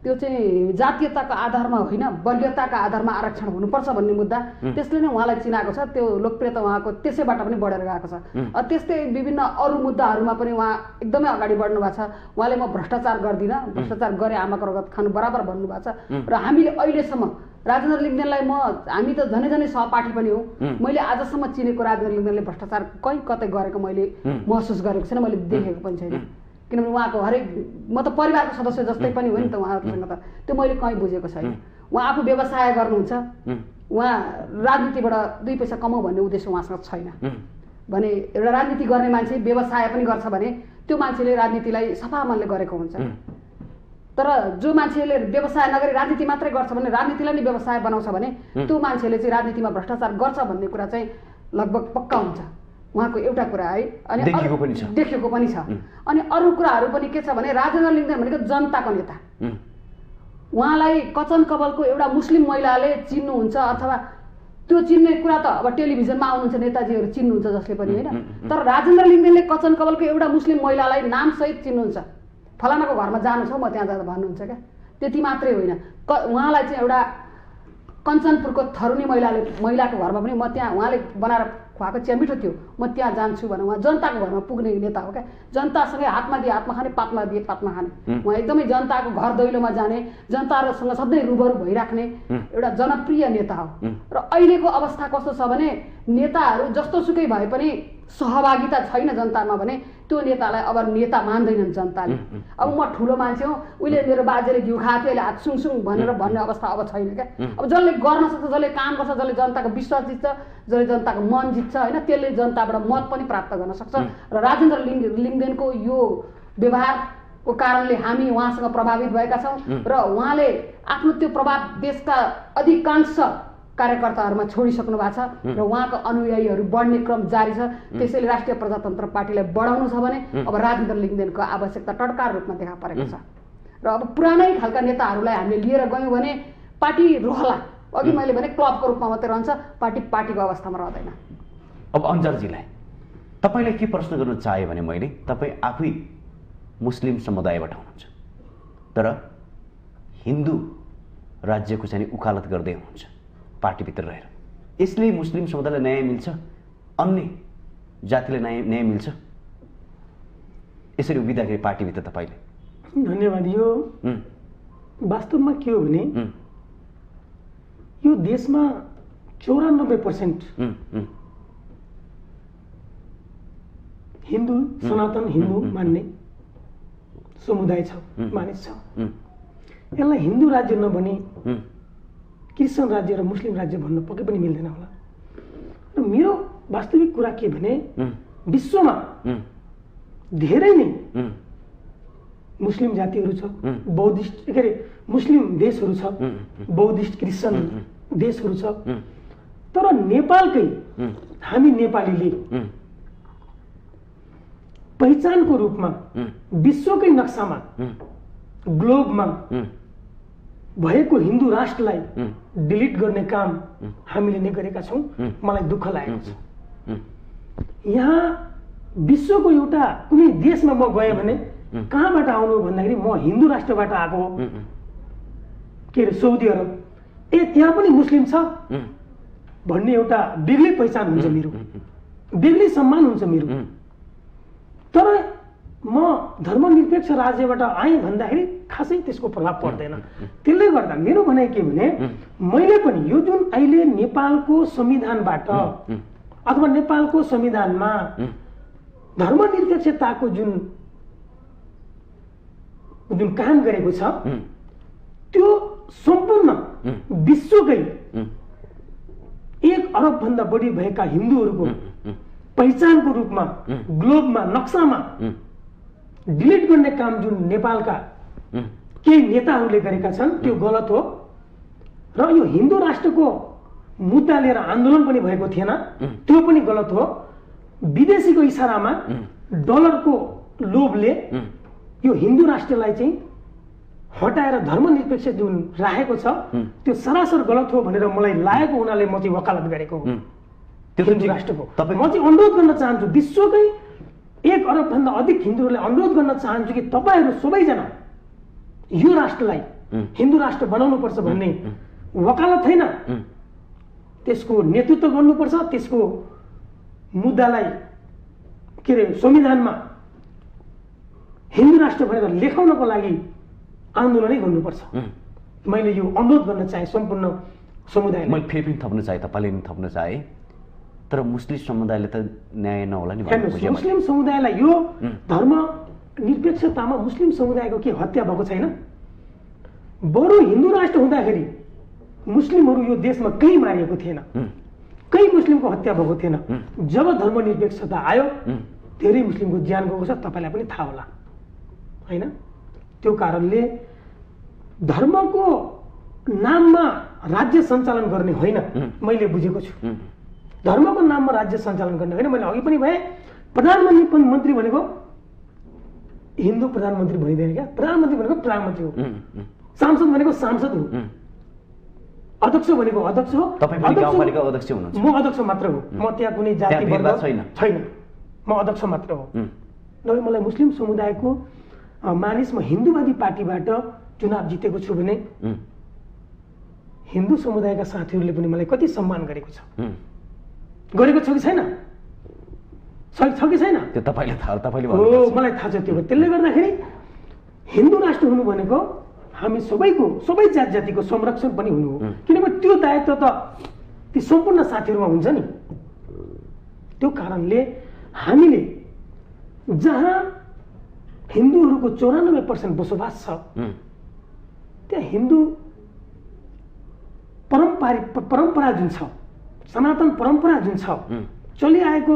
त्यो चाहिँ जातीयताको आधारमा होइन, वरियताका आधारमा आरक्षण हुनुपर्छ भन्ने मुद्दा, त्यसले नै उहाँलाई चिनाएको छ। त्यो लोकप्रियता उहाँको त्यसैबाट पनि बढेर गएको छ। त्यस्तै विभिन्न अरू मुद्दाहरूमा पनि उहाँ एकदमै अगाडि बढ्नु भएको छ। उहाँले म भ्रष्टाचार गर्दिनँ, भ्रष्टाचार गरे आमाको रगत खानु बराबर भन्नुभएको छ। र हामीले अहिलेसम्म राजेन्द्र लिङ्गदेनलाई हामी त झनै सहपाठी पनि हौँ। मैले आजसम्म चिनेको राजेन्द्र लिङ्गदेनले भ्रष्टाचार कहीँ कतै गरेको मैले महसुस गरेको छैन, मैले देखेको पनि छैन। किनभने उहाँको हरेक, म त परिवारको सदस्य जस्तै पनि हो नि त उहाँहरूसँग, त त्यो मैले कहीँ बुझेको छैन। उहाँ आफू व्यवसाय गर्नुहुन्छ, उहाँ राजनीतिबाट 2 पैसा कमाऊ भन्ने उद्देश्य उहाँसँग छैन। भने एउटा राजनीति गर्ने मान्छे व्यवसाय पनि गर्छ भने त्यो मान्छेले राजनीतिलाई सफा मनले गरेको हुन्छ। तर जो मान्छेले व्यवसाय नगरी राजनीति मात्रै गर्छ भने, राजनीतिलाई नै व्यवसाय बनाउँछ भने त्यो मान्छेले चाहिँ राजनीतिमा भ्रष्टाचार गर्छ भन्ने कुरा चाहिँ लगभग पक्का हुन्छ। उहाँको एउटा कुरा है, अनि देखेको पनि छ। अनि अरू कुराहरू पनि के छ भने राजेन्द्र लिङ्गदेन भनेको जनताको नेता। उहाँलाई कचन कवलको एउटा मुस्लिम महिलाले चिन्नुहुन्छ, अथवा त्यो चिन्ने कुरा त अब टेलिभिजनमा आउनुहुन्छ नेताजीहरू चिन्नुहुन्छ जसले पनि होइन, तर राजेन्द्र लिङ्गदेनले कचन कवलको एउटा मुस्लिम महिलालाई नामसहित चिन्नुहुन्छ। फलानाको घरमा जानु छ, म त्यहाँ जाँदा भन्नुहुन्छ क्या। त्यति मात्रै होइन, उहाँलाई चाहिँ एउटा कञ्चनपुरको थरुनी महिलाको घरमा पनि म त्यहाँ, उहाँले बनाएर खुवाएको चिया मिठो थियो, म त्यहाँ जान्छु भने उहाँ जनताको घरमा पुग्ने नेता हो क्या। जनतासँगै हातमा दिए हातमा खाने, पातमा दिए पातमा खाने। उहाँ एकदमै जनताको घर दैलोमा जाने, जनताहरूसँग सधैँ रुबरु भइराख्ने एउटा जनप्रिय नेता हो। र अहिलेको अवस्था कस्तो छ भने नेताहरू जस्तो सुकै भए पनि सहभागिता छैन जनतामा भने त्यो नेतालाई अब नेता मान्दैनन् जनताले। अब म ठुलो मान्छे हो, उहिले मेरो बाजेले घिउ खाएको थियो, अहिले हात सुङसुङ भनेर भन्ने अवस्था अब छैन क्या। अब जसले गर्न सक्छ, जसले काम गर्छ, जसले जनताको विश्वास जित्छ, जसले जनताको मन जित्छ होइन, त्यसले जनताबाट मत पनि प्राप्त गर्न सक्छ। र राजेन्द्र लिङ्गदेनको यो व्यवहारको कारणले हामी उहाँसँग प्रभावित भएका छौँ। र उहाँले आफ्नो त्यो प्रभाव देशका अधिकांश कार्यकर्ताहरूमा छोडिसक्नु भएको छ र उहाँको अनुयायीहरू बढ्ने क्रम जारी छ। त्यसैले राष्ट्रिय प्रजातन्त्र पार्टीलाई बढाउनु छ भने अब राजेन्द्र लिङ्गदेनको आवश्यकता टटकार रूपमा देखा परेको छ। र अब पुरानै खालका नेताहरूलाई हामीले लिएर गयौँ भने पार्टी रहला, अघि मैले भने क्लबको रूपमा मात्रै रहन्छ, पार्टीको अवस्थामा रहँदैन। अब अन्जारजीलाई तपाईँलाई के प्रश्न गर्न चाहे भने मैले, तपाईँ आफै मुस्लिम समुदायबाट हुनुहुन्छ तर हिन्दू राज्यको चाहिँ उकालत गर्दै हुनुहुन्छ पार्टीभित्र रहेर। यसले मुस्लिम समुदायलाई न्याय मिल्छ, अन्य जातिलाई न्याय मिल्छ यसरी उभिँदाखेरि पार्टीभित्र तपाईँले? धन्यवाद। यो वास्तवमा के हो भने यो देशमा 94% हिन्दू, सनातन हिन्दू मान्ने समुदाय छ, मानिस छ। यसलाई हिन्दू राज्य नभनी क्रिस्चियन राज्य र मुस्लिम राज्य भन्न पक्कै पनि मिल्दैन होला। र मेरो वास्तविक कुरा के भने विश्वमा धेरै नै मुस्लिम जातिहरू छ, बौद्धिस्ट के अरे मुस्लिम देशहरू छ, बौद्धिस्ट क्रिस्चियन देशहरू छ, तर नेपालकै हामी नेपालीले पहिचानको रूपमा विश्वकै नक्सामा ग्लोबमा भएको हिन्दू राष्ट्रलाई डिलिट गर्ने काम हामीले नै गरेका छौँ। मलाई दुःख लागेको छ। यहाँ विश्वको एउटा कुनै देशमा म गएँ भने कहाँबाट आउनु भन्दाखेरि म हिन्दू राष्ट्रबाट आएको हो, के अरे सौदी अरब, त्यहाँ पनि मुस्लिम छ भन्ने एउटा बेग्लै पहिचान हुन्छ मेरो, बेग्लै सम्मान हुन्छ मेरो। तर म धर्मनिरपेक्ष राज्यबाट आएँ भन्दाखेरि खासै त्यसको प्रभाव पर्दैन। त्यसले गर्दा मेरो भनाइ के भने मैले पनि यो जुन अहिले नेपालको संविधानबाट अथवा नेपालको संविधानमा धर्मनिरपेक्षताको जुन काम गरेको छ त्यो सम्पूर्ण विश्वकै 1 अरब भन्दा बढी भएका हिन्दूहरूको पहिचानको रूपमा ग्लोबमा नक्सामा डिलिट गर्ने काम जुन नेपालका केही नेताहरूले गरेका छन् त्यो गलत हो। र यो हिन्दू राष्ट्रको मुद्दा लिएर आन्दोलन पनि भएको थिएन, त्यो पनि गलत हो। विदेशीको इसारामा डलरको लोभले यो हिन्दू राष्ट्रलाई चाहिँ हटाएर धर्मनिरपेक्ष जुन राखेको छ त्यो सरासर गलत हो भनेर मलाई लागेको हुनाले म चाहिँ वकालत गरेको हो हिन्दू राष्ट्रको। म चाहिँ अनुरोध गर्न चाहन्छु, विश्वकै 1 अरब भन्दा अधिक हिन्दूहरूलाई अनुरोध गर्न चाहन्छु कि तपाईहरू सबैजना यो राष्ट्रलाई हिन्दू राष्ट्र बनाउनुपर्छ भन्ने वकालत छैन, त्यसको नेतृत्व गर्नुपर्छ, त्यसको मुद्दालाई के अरे संविधानमा हिन्दू राष्ट्र भनेर लेखाउनको लागि आन्दोलनै गर्नुपर्छ। मैले यो अनुरोध गर्न चाहे सम्पूर्ण समुदायलाई। मैले फेरि पनि थप्न चाहे, तपाईँले पनि थप्न चाहे, तर मुस्लिम समुदायले त न्याय नहोला नि। मुस्लिम समुदायलाई यो धर्म निरपेक्षतामा मुस्लिम समुदायको के हत्या भएको छैन। बरु हिन्दू राष्ट्र हुँदाखेरि मुस्लिमहरू यो देशमा कहीँ मारिएको थिएन, कहीँ मुस्लिमको हत्या भएको थिएन। जब धर्मनिरपेक्षता आयो धेरै मुस्लिमको ज्यान गएको छ, तपाईँलाई पनि थाहा होला हैन। त्यो कारणले धर्मको नाममा राज्य सञ्चालन गर्ने होइन मैले बुझेको छु। धर्मको नाममा राज्य सञ्चालन गर्ने होइन। मैले अघि पनि भए प्रधानमन्त्री मन्त्री भनेको हिन्दू प्रधानमन्त्री भनिँदैन क्या, प्रधानमन्त्री भनेको प्रधानमन्त्री हो, सांसद भनेको सांसद हो, अध्यक्ष भनेको अध्यक्ष हो। म अध्यक्ष मात्र हो, म त्यहाँ कुनै जाति वर्ग छैन, म अध्यक्ष मात्र हो। नभए मलाई मुस्लिम समुदायको मानिस, म हिन्दूवादी पार्टीबाट चुनाव जितेको छु भने हिन्दू समुदायका साथीहरूले पनि मलाई कति सम्मान गरेको छ कि छैन? छ कि छैन? त्यो तपाईले थाहा, तपाईले हो, मलाई थाहा छ त्यो। त्यसले गर्दाखेरि हिन्दू राष्ट्र हुनु भनेको हामी सबैको, सबै जात जातिको संरक्षण पनि हुनु हो। किनभने त्यो दायित्व त ती सम्पूर्ण साथीहरूमा हुन्छ नि। त्यो कारणले हामीले जहाँ हिन्दूहरूको 94% बसोबास छ त्यहाँ हिन्दू परम्परा जुन छ, सनातन परम्परा जुन छ चलिआएको,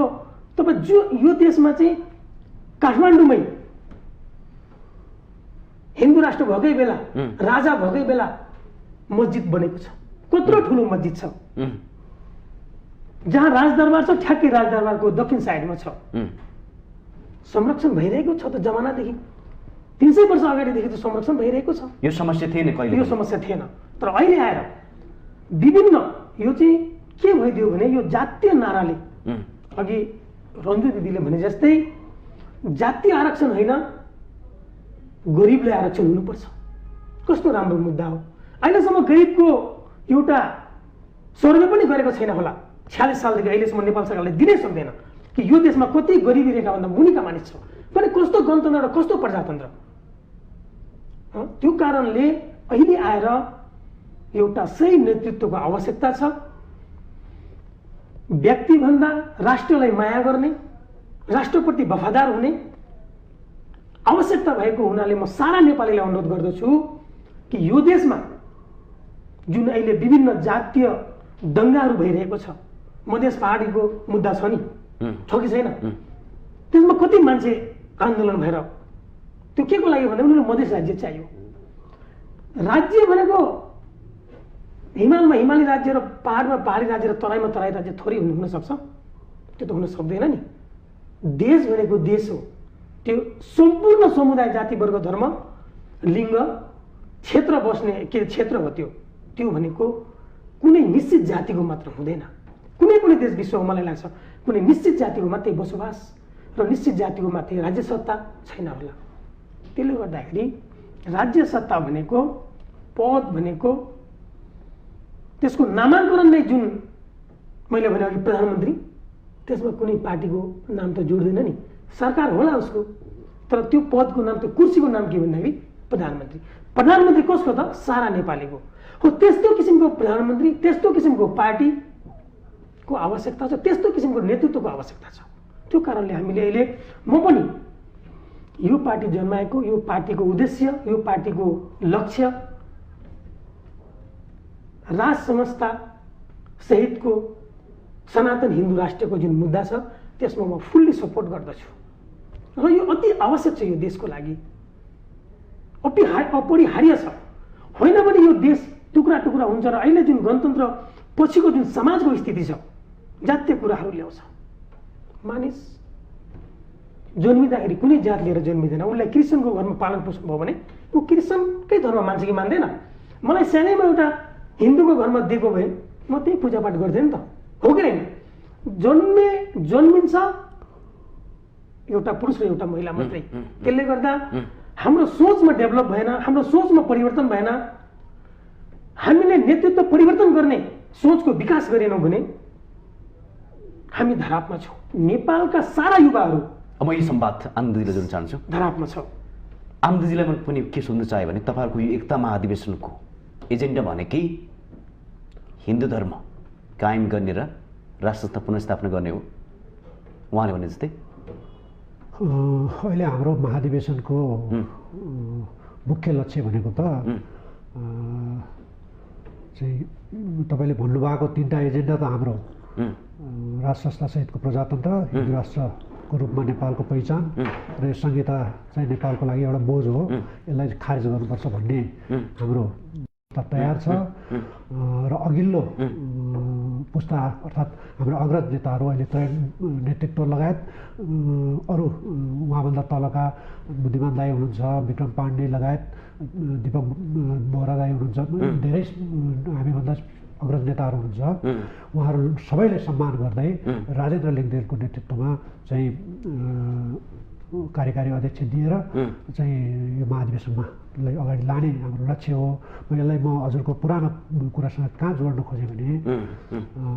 तपाईँ जो यो देशमा चाहिँ काठमाडौँमै हिन्दू राष्ट्र भएकै बेला, राजा भएकै बेला मस्जिद बनेको छ। कत्रो ठुलो मस्जिद छ जहाँ राजदरबार छ, ठ्याक्कै राजदरबारको दक्षिण साइडमा छ। संरक्षण भइरहेको छ त जमानादेखि, 300 वर्ष अगाडिदेखि त संरक्षण भइरहेको छ। यो समस्या थिएन कहिले, यो समस्या थिएन। तर अहिले आएर विभिन्न यो चाहिँ के भइदियो भने यो जातीय नाराले, अघि रन्जु दिदीले भने जस्तै जातीय आरक्षण होइन, गरिबलाई आरक्षण हुनुपर्छ। कस्तो राम्रो मुद्दा हो। अहिलेसम्म गरिबको एउटा सर्वे पनि गरेको छैन होला, 46 सालदेखि अहिलेसम्म नेपाल सरकारले दिनै सक्दैन कि यो देशमा कति गरिबी रेखाभन्दा मुनिका मानिस छ भने कस्तो गणतन्त्र र कस्तो प्रजातन्त्र। त्यो कारणले अहिले आएर एउटा सही नेतृत्वको आवश्यकता छ। व्यक्तिभन्दा राष्ट्रलाई माया गर्ने, राष्ट्रप्रति वफादार हुने आवश्यकता भएको हुनाले म सारा नेपालीलाई अनुरोध गर्दछु कि यो देशमा जुन अहिले विभिन्न जातीय दंगाहरू भइरहेको छ, मधेस पहाडीको मुद्दा छ नि, छ कि छैन? त्यसमा कति मान्छे आन्दोलन भएर त्यो के को लागि भन्दा उनीहरूले मधेस राज्य चाहियो। राज्य भनेको हिमालमा हिमाली राज्य र पहाडमा पहाडी राज्य र तराईमा तराई राज्य थोरै हुन सक्छ, त्यो त हुन सक्दैन नि। देश भनेको देश हो, त्यो सम्पूर्ण समुदाय जाति वर्ग धर्म लिङ्ग क्षेत्र बस्ने के क्षेत्र हो। त्यो भनेको कुनै निश्चित जातिको मात्र हुँदैन। कुनै पनि देश विश्वमा मलाई लाग्छ कुनै निश्चित जातिको मात्रै बसोबास र निश्चित जातिको मात्रै राज्य सत्ता छैन होला। त्यसले गर्दाखेरि राज्य सत्ता भनेको पद भनेको त्यसको नामाङ्करण नै जुन मैले भने अघि प्रधानमन्त्री, त्यसमा कुनै पार्टीको नाम त जोड्दैन नि, सरकार होला उसको, तर त्यो पदको नाम त्यो कुर्सीको नाम के भन्दाखेरि प्रधानमन्त्री। प्रधानमन्त्री कसको त? सारा नेपालीको हो। त्यस्तो किसिमको प्रधानमन्त्री, त्यस्तो किसिमको पार्टीको आवश्यकता छ, त्यस्तो किसिमको नेतृत्वको आवश्यकता छ। त्यो कारणले हामीले अहिले म पनि यो पार्टी जन्माएको, यो पार्टीको उद्देश्य, यो पार्टीको लक्ष्य राज संस्था सहितको सनातन हिन्दू राष्ट्रको जुन मुद्दा छ त्यसमा म फुल्ली सपोर्ट गर्दछु र यो अति आवश्यक छ यो देशको लागि। अपरिहार्य छ, होइन भने यो देश टुक्रा टुक्रा हुन्छ र अहिले जुन गणतन्त्र पछिको जुन समाजको स्थिति छ जातीय कुराहरू ल्याउँछ। मानिस जन्मिँदाखेरि कुनै जात लिएर जन्मिँदैन, उसलाई क्रिस्चियनको घरमा पालन पोषण भयो भने ऊ क्रिस्चियनकै धर्म मान्छ कि मान्दैन? मलाई सानैमा एउटा हिन्दूको घरमा दिएको भए म त्यही पूजापाठ गर्थेँ नि त, हो कि होइन? जन्मिन्छ एउटा पुरुष र एउटा महिला मात्रै। त्यसले गर्दा हाम्रो सोचमा डेभलप भएन, हाम्रो सोचमा परिवर्तन भएन, हामीले नेतृत्व परिवर्तन गर्ने सोचको विकास गरेनौँ भने हामी धरापमा छौँ। नेपालका सारा युवाहरू अब यही संवाद आनन्दजीले जोड्न चाहन्छु। धरापमा छ। आनन्दजीलाई पनि के सोध्न चाह्यो भने तपाईँहरूको यो एकता महाधिवेशनको एजेन्डा भनेकै हिन्दू धर्म कायम गर्ने र राष्ट्र पुनर्स्थापना गर्ने हो, उहाँले भने जस्तै। अहिले हाम्रो महाधिवेशनको मुख्य लक्ष्य भनेको त चाहिँ तपाईँले भन्नुभएको तीनटा एजेन्डा त हाम्रो राष्ट्र संस्था सहितको प्रजातन्त्र, हिन्दू राष्ट्रको रूपमा नेपालको पहिचान र यो संहिता चाहिँ नेपालको लागि एउटा बोझ हो, यसलाई खारेज गर्नुपर्छ भन्ने हाम्रो तयार छ। र अघिल्लो पुस्ता अर्थात् हाम्रो अग्रज नेताहरू अहिले नेतृत्व लगायत अरू उहाँभन्दा तलका बुद्धिमान दाई हुनुहुन्छ, विक्रम पाण्डे लगायत दीपक बोहरा दाई हुनुहुन्छ, धेरै हामीभन्दा अग्रज नेताहरू हुनुहुन्छ। उहाँहरू सबैले सम्मान गर्दै राजेन्द्र लिङ्गदेनको नेतृत्वमा चाहिँ कार्यकारी अध्यक्ष दिएर चाहिँ यो महाधिवेशनमा अगाडि लाने हाम्रो लक्ष्य हो। यसलाई म हजुरको पुरानो कुरासँग कहाँ जोड्न खोजेँ भने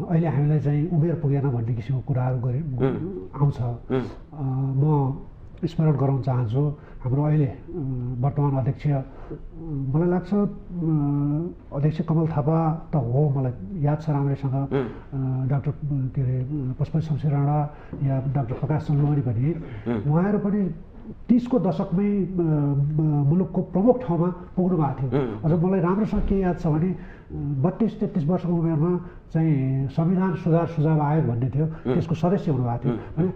अहिले हामीलाई चाहिँ उमेर पुगेन भन्ने किसिमको कुराहरू आउँछ। म स्मरण गराउन चाहन्छु हाम्रो अहिले वर्तमान अध्यक्ष, मलाई लाग्छ अध्यक्ष कमल थापा त हो, मलाई याद छ राम्रैसँग, डाक्टर के अरे पुष्पन शमशेर राणा या डाक्टर प्रकाश चन्द्रमणि पनि उहाँहरू पनि 30को दशकमै मुलुकको प्रमुख ठाउँमा पुग्नु भएको थियो। अझ मलाई राम्रोसँग के याद छ भने 32-33 वर्षको उमेरमा चाहिँ संविधान सुझाव आयोग भन्ने थियो, त्यसको सदस्य हुनुभएको थियो। भने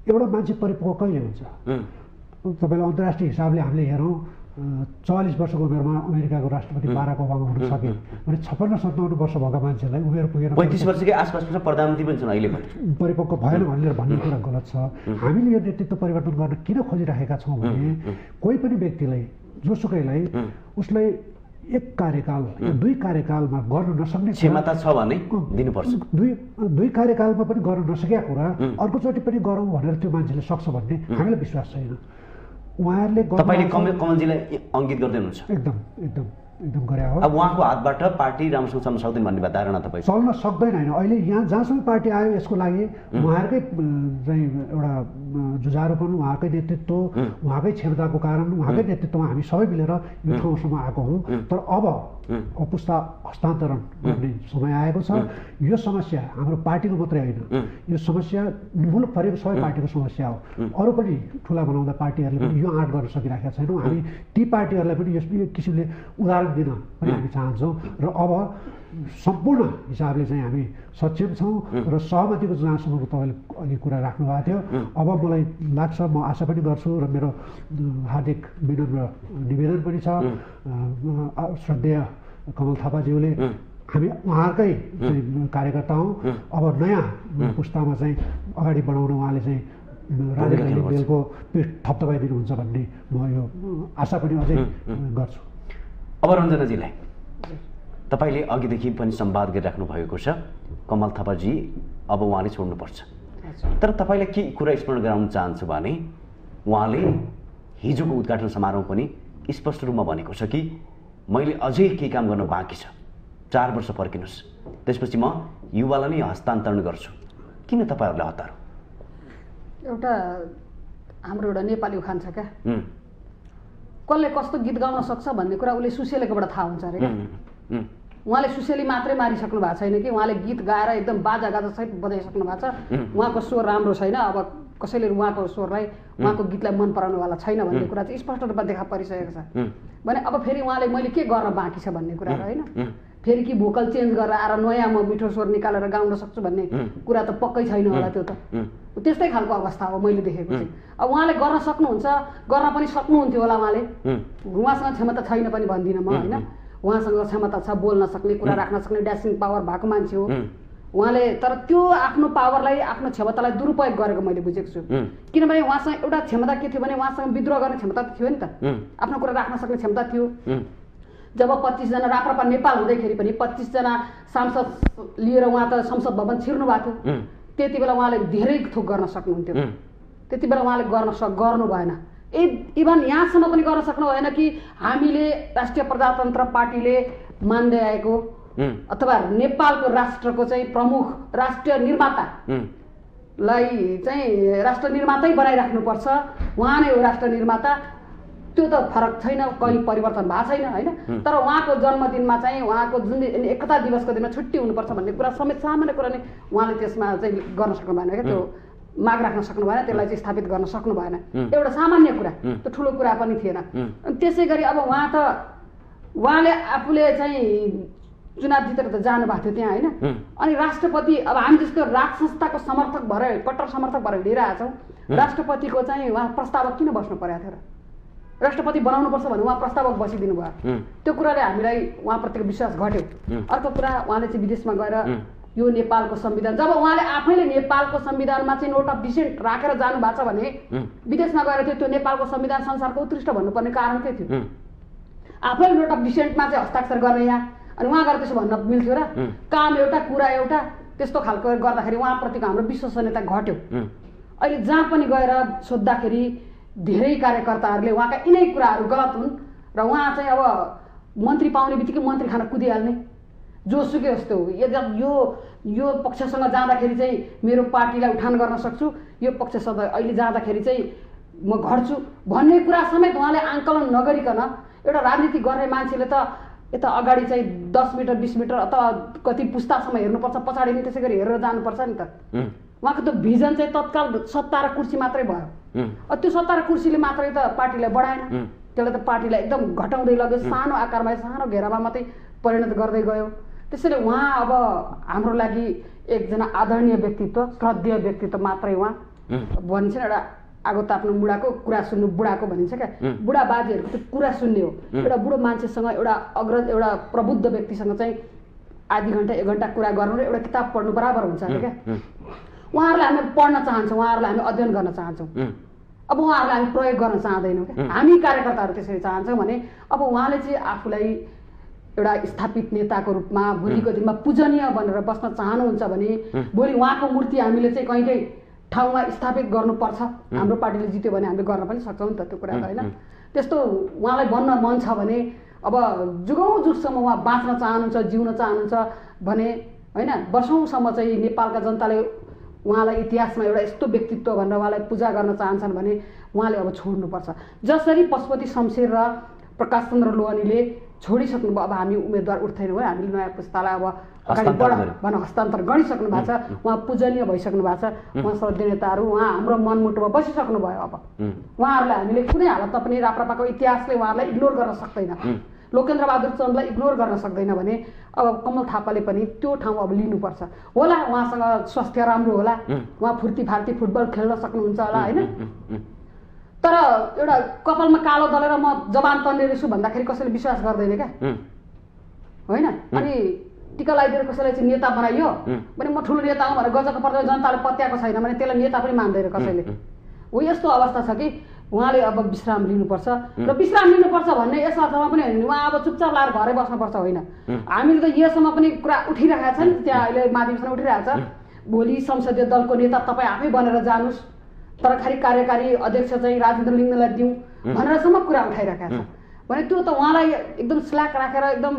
एउटा मान्छे परिपक्व कहिले हुन्छ? तपाईँलाई अन्तर्राष्ट्रिय हिसाबले हामीले हेरौँ 44 वर्षको उमेरमा अमेरिकाको राष्ट्रपति बाराक ओबामा हुन सके भने 56-57 वर्ष भएका मान्छेलाई उमेर पुगेन, 35 वर्षकै आसपासमा प्रधानमन्त्री पनि छन् अहिले पनि, परिपक्व भएन भनेर भन्ने कुरा गलत छ। हामीले यो नेतृत्व परिवर्तन गर्न किन खोजिरहेका छौँ भने कोही पनि व्यक्तिलाई जोसुकैलाई उसलाई एक कार्यकाल या दुई कार्यकालमा गर्न नसक्ने क्षमता छ भने दिनुपर्छ। दुई कार्यकालमा पनि गर्न नसकेका कुरा अर्कोचोटि पनि गरौँ भनेर त्यो मान्छेले सक्छ भन्ने हामीलाई विश्वास छैन। उहाँहरूले तपाईँले कमलजीलाई अङ्कित गर्दै हुनुहुन्छ? एकदम एकदम एकदम गरे हो। अब उहाँको हातबाट पार्टी राम्रोसँग चल्न सक्दैन भन्ने धारणा तपाईँ? चल्न सक्दैन होइन, अहिले यहाँ जहाँसम्म पार्टी आयो यसको लागि उहाँहरूकै चाहिँ एउटा जुझारोपन, उहाँकै नेतृत्व, उहाँकै क्षमताको कारण उहाँकै नेतृत्वमा हामी सबै मिलेर यो ठाउँसम्म आएको हौँ। तर अब पुस्ता हस्तान्तरण गर्ने समय आएको छ। यो समस्या हाम्रो पार्टीको मात्रै होइन, यो समस्या मुलुकभरिको सबै पार्टीको समस्या हो। अरू पनि ठुला बनाउँदा पार्टीहरूले पनि यो आँट गर्न सकिरहेका छैनौँ। हामी ती पार्टीहरूलाई पनि यस किसिमले उदाहरण दिन पनि हामी चाहन्छौँ। र अब सम्पूर्ण हिसाबले चाहिँ हामी सक्षम छौँ र सहमतिको जहाँसम्मको तपाईँले अघि कुरा राख्नुभएको थियो। अब मलाई लाग्छ, म आशा पनि गर्छु र मेरो हार्दिक विनम्र निवेदन पनि छ श्रद्धेय कमल थापाज्यूले, हामी उहाँहरूकै कार्यकर्ता हौँ। अब नयाँ पुस्तामा चाहिँ अगाडि बढाउन उहाँले चाहिँ राजनीतिक दलको पिठ थपथपाइदिनुहुन्छ भन्ने म यो आशा पनि अझै गर्छु। अब रञ्जनाजीलाई, तपाईँले अघिदेखि पनि संवाद गरिराख्नु भएको छ, कमल थापाजी अब उहाँले छोड्नुपर्छ, तर तपाईँलाई के कुरा स्मरण गराउन चाहन्छु भने उहाँले हिजोको उद्घाटन समारोह पनि स्पष्ट रूपमा भनेको छ कि मैले अझै केही काम गर्न बाँकी छ, 4 वर्ष पर्खिनुहोस्, त्यसपछि म युवालाई नै हस्तान्तरण गर्छु। किन तपाईँहरूलाई हतार? एउटा हाम्रो एउटा नेपाली उखान छ क्या, कसले कस्तो गीत गाउन सक्छ भन्ने कुरा उसले सुसेलेकोबाट थाहा हुन्छ अरे क्या। उहाँले सुसेली मात्रै मारिसक्नु भएको छैन कि उहाँले गीत गाएर एकदम बाजा गाजा सहित बजाइसक्नु भएको छ। उहाँको स्वर राम्रो छैन, अब कसैले उहाँको स्वरलाई उहाँको गीतलाई मन पराउनुवाला छैन भन्ने कुरा चाहिँ स्पष्ट रूपमा देखा परिसकेको छ भने अब फेरि उहाँले मैले के गर्न बाँकी छ भन्ने कुरा होइन, फेरि कि भोकल चेन्ज गरेर आएर नयाँ म मिठो स्वर निकालेर गाउन सक्छु भन्ने कुरा त पक्कै छैन होला। त्यो त त्यस्तै खालको अवस्था हो मैले देखेको चाहिँ। अब उहाँले गर्न सक्नुहुन्छ, गर्न पनि सक्नुहुन्थ्यो होला उहाँले, उहाँसँग क्षमता छैन पनि भन्दिनँ म होइन, उहाँसँग क्षमता छ, बोल्न सक्ने, कुरा राख्न सक्ने, ड्यासिङ पावर भएको मान्छे हो उहाँले, तर त्यो आफ्नो पावरलाई, आफ्नो क्षमतालाई दुरुपयोग गरेको मैले बुझेको छु। किनभने उहाँसँग एउटा क्षमता के थियो भने उहाँसँग विद्रोह गर्ने क्षमता त थियो नि त, आफ्नो कुरा राख्न सक्ने क्षमता थियो। जब 25 जना राप्रपा नेपाल हुँदैखेरि पनि 25 जना सांसद लिएर उहाँ त संसद भवन छिर्नु भएको थियो, त्यति बेला उहाँले धेरै थोक गर्न सक्नुहुन्थ्यो, त्यति बेला उहाँले गर्नु भएन। इभन यहाँसम्म पनि गर्न सक्नु भएन कि हामीले राष्ट्रिय प्रजातन्त्र पार्टीले मान्दै आएको अथवा नेपालको राष्ट्रको चाहिँ प्रमुख राष्ट्रिय निर्मातालाई चाहिँ राष्ट्र निर्मातै बनाइराख्नुपर्छ, उहाँ नै हो राष्ट्र निर्माता, त्यो त फरक छैन, कहीँ परिवर्तन भएको छैन होइन। तर उहाँको जन्मदिनमा चाहिँ उहाँको जुन एकता दिवसको दिनमा छुट्टी हुनुपर्छ भन्ने कुरा समेत सामान्य कुरा नै उहाँले त्यसमा चाहिँ गर्न सक्नु भएन क्या, त्यो माग राख्न सक्नु भएन, त्यसलाई चाहिँ स्थापित गर्न सक्नु भएन, एउटा सामान्य कुरा, त्यो ठुलो कुरा पनि थिएन। त्यसै गरी अब उहाँले आफूले चाहिँ चुनाव जितेर त जानु भएको थियो त्यहाँ होइन, अनि राष्ट्रपति, अब हामी जस्तो राज संस्थाको समर्थक भएर, कट्टर समर्थक भएर हिँडिरहेका छौँ, राष्ट्रपतिको चाहिँ उहाँ प्रस्तावक किन बस्नु परेको थियो र? राष्ट्रपति बनाउनुपर्छ भने उहाँ प्रस्तावक बसिदिनु भयो, त्यो कुराले हामीलाई उहाँप्रतिको विश्वास घट्यो। अर्को कुरा, उहाँले चाहिँ विदेशमा गएर यो नेपालको संविधान, जब उहाँले आफैले नेपालको संविधानमा चाहिँ नोट अफ डिसेन्ट राखेर जानु भएको छ भने विदेशमा गएर त्यो नेपालको संविधान संसारको उत्कृष्ट भन्नुपर्ने कारण के थियो? आफैले नोट अफ डिसेन्टमा चाहिँ हस्ताक्षर गर्ने यहाँ, अनि उहाँ गएर त्यसो भन्न मिल्थ्यो र? काम एउटा, कुरा एउटा, त्यस्तो खालको गर्दाखेरि उहाँप्रतिको हाम्रो विश्वसनीयता घट्यो। अहिले जहाँ पनि गएर सोद्धाखेरि धेरै कार्यकर्ताहरूले उहाँका यिनै कुराहरू गलत हुन् र उहाँ चाहिँ अब मन्त्री पाउने बित्तिकै मन्त्री खान कुदिहाल्ने, जोसुकै यस्तो हो, यो पक्षसँग जाँदाखेरि चाहिँ मेरो पार्टीलाई उठान गर्न सक्छु, यो पक्षसँग अहिले जाँदाखेरि चाहिँ म घट्छु भन्ने कुरा समेत उहाँले आङ्कलन नगरिकन एउटा राजनीति गर्ने मान्छेले त यता अगाडि चाहिँ 10 मिटर 20 मिटर अथवा कति पुस्तासम्म हेर्नुपर्छ, पछाडि पनि त्यसै गरी हेरेर जानुपर्छ नि त। उहाँको त्यो भिजन चाहिँ तत्काल सत्ता र कुर्सी मात्रै भयो, त्यो सत्ता र कुर्सीले मात्रै त पार्टीलाई बढाएन, त्यसले त पार्टीलाई एकदम घटाउँदै लग्यो, सानो आकारमा, सानो घेरामा मात्रै परिणत गर्दै गयो। त्यसैले उहाँ अब हाम्रो लागि एकजना आदरणीय व्यक्तित्व, श्रद्धेय व्यक्तित्व मात्रै उहाँ भनिन्छ एउटा आगो ताप्नु मुढाको कुरा सुन्नु बुढाको भनिन्छ क्या, बुढा बाजेहरूको त्यो कुरा सुन्ने हो। एउटा बुढो मान्छेसँग, एउटा अग्रज, एउटा प्रबुद्ध व्यक्तिसँग चाहिँ आधी घन्टा 1 घन्टा कुरा गर्नु र एउटा किताब पढ्नु बराबर हुन्छ अरे क्या। उहाँहरूलाई हामी पढ्न चाहन्छौँ, उहाँहरूलाई हामी अध्ययन गर्न चाहन्छौँ, अब उहाँहरूलाई हामी प्रयोग गर्न चाहँदैनौँ क्या। हामी कार्यकर्ताहरू त्यसरी चाहन्छौँ भने अब उहाँले चाहिँ आफूलाई एउटा स्थापित नेताको रूपमा भोलिको दिनमा पूजनीय बनेर बस्न चाहनुहुन्छ भने भोलि उहाँको मूर्ति हामीले चाहिँ कहीँ ठाउँमा स्थापित गर्नुपर्छ, हाम्रो पार्टीले जित्यो भने हामीले गर्न पनि सक्छौँ नि त त्यो कुरा होइन। त्यस्तो उहाँलाई बन्न मन छ भने, अब जुगौँ जुगसम्म उहाँ बाँच्न चाहनुहुन्छ, जिउन चाहनुहुन्छ भने होइन, वर्षौँसम्म चाहिँ नेपालका जनताले उहाँलाई इतिहासमा एउटा यस्तो व्यक्तित्व भनेर उहाँलाई पूजा गर्न चाहन्छन् भने उहाँले अब छोड्नुपर्छ। जसरी पशुपति शमशेर र प्रकाश चन्द्र लोहानीले छोडिसक्नुभयो, अब हामी उम्मेदवार उठ्दैनौँ है, हामीले नयाँ पुस्तालाई अब अगाडि बढाउन हस्तान्तरण गरिसक्नु भएको छ, उहाँ पूजनीय भइसक्नु भएको छ, उहाँ श्रद्धेय नेताहरू उहाँ हाम्रो मनमुटुमा बसिसक्नु भयो। अब उहाँहरूलाई हामीले कुनै हालतमा पनि राप्रपाको इतिहासले उहाँहरूलाई इग्नोर गर्न सक्दैन। लोकेन्द्र बहादुर चन्दलाई इग्नोर गर्न सक्दैन भने अब कमल थापाले पनि त्यो ठाउँ अब लिनुपर्छ होला। उहाँसँग स्वास्थ्य राम्रो होला, उहाँ फुर्ती फार्ती फुटबल खेल्न सक्नुहुन्छ होला होइन। तर एउटा कपालमा कालो दलेर म जवान तन्नेर छु भन्दाखेरि कसैले विश्वास गर्दैन क्या होइन। अनि टिका लगाइदिएर कसैलाई चाहिँ नेता बनाइयो भने म ठुलो नेता हुँ भनेर गजको पर्दा जनताले पत्याएको छैन भने त्यसलाई नेता पनि मान्दैन कसैले। हो यस्तो अवस्था छ कि उहाँले अब विश्राम लिनुपर्छ र विश्राम लिनुपर्छ भन्ने यस अर्थमा पनि होइन उहाँ अब चुपचाप लाएर घरै बस्नुपर्छ होइन। हामीले त योसँग पनि कुरा उठिरहेका छन्, त्यहाँ अहिले महाधिवेशन उठिरहेको छ, भोलि संसदीय दलको नेता तपाईँ आफै बनेर जानुहोस् तर खालि कार्यकारी अध्यक्ष चाहिँ राजेन्द्र लिङ्गदेनलाई दिउँ भनेरसम्म कुरा उठाइरहेका छ भने त्यो त उहाँलाई एकदम स्ल्याक राखेर एकदम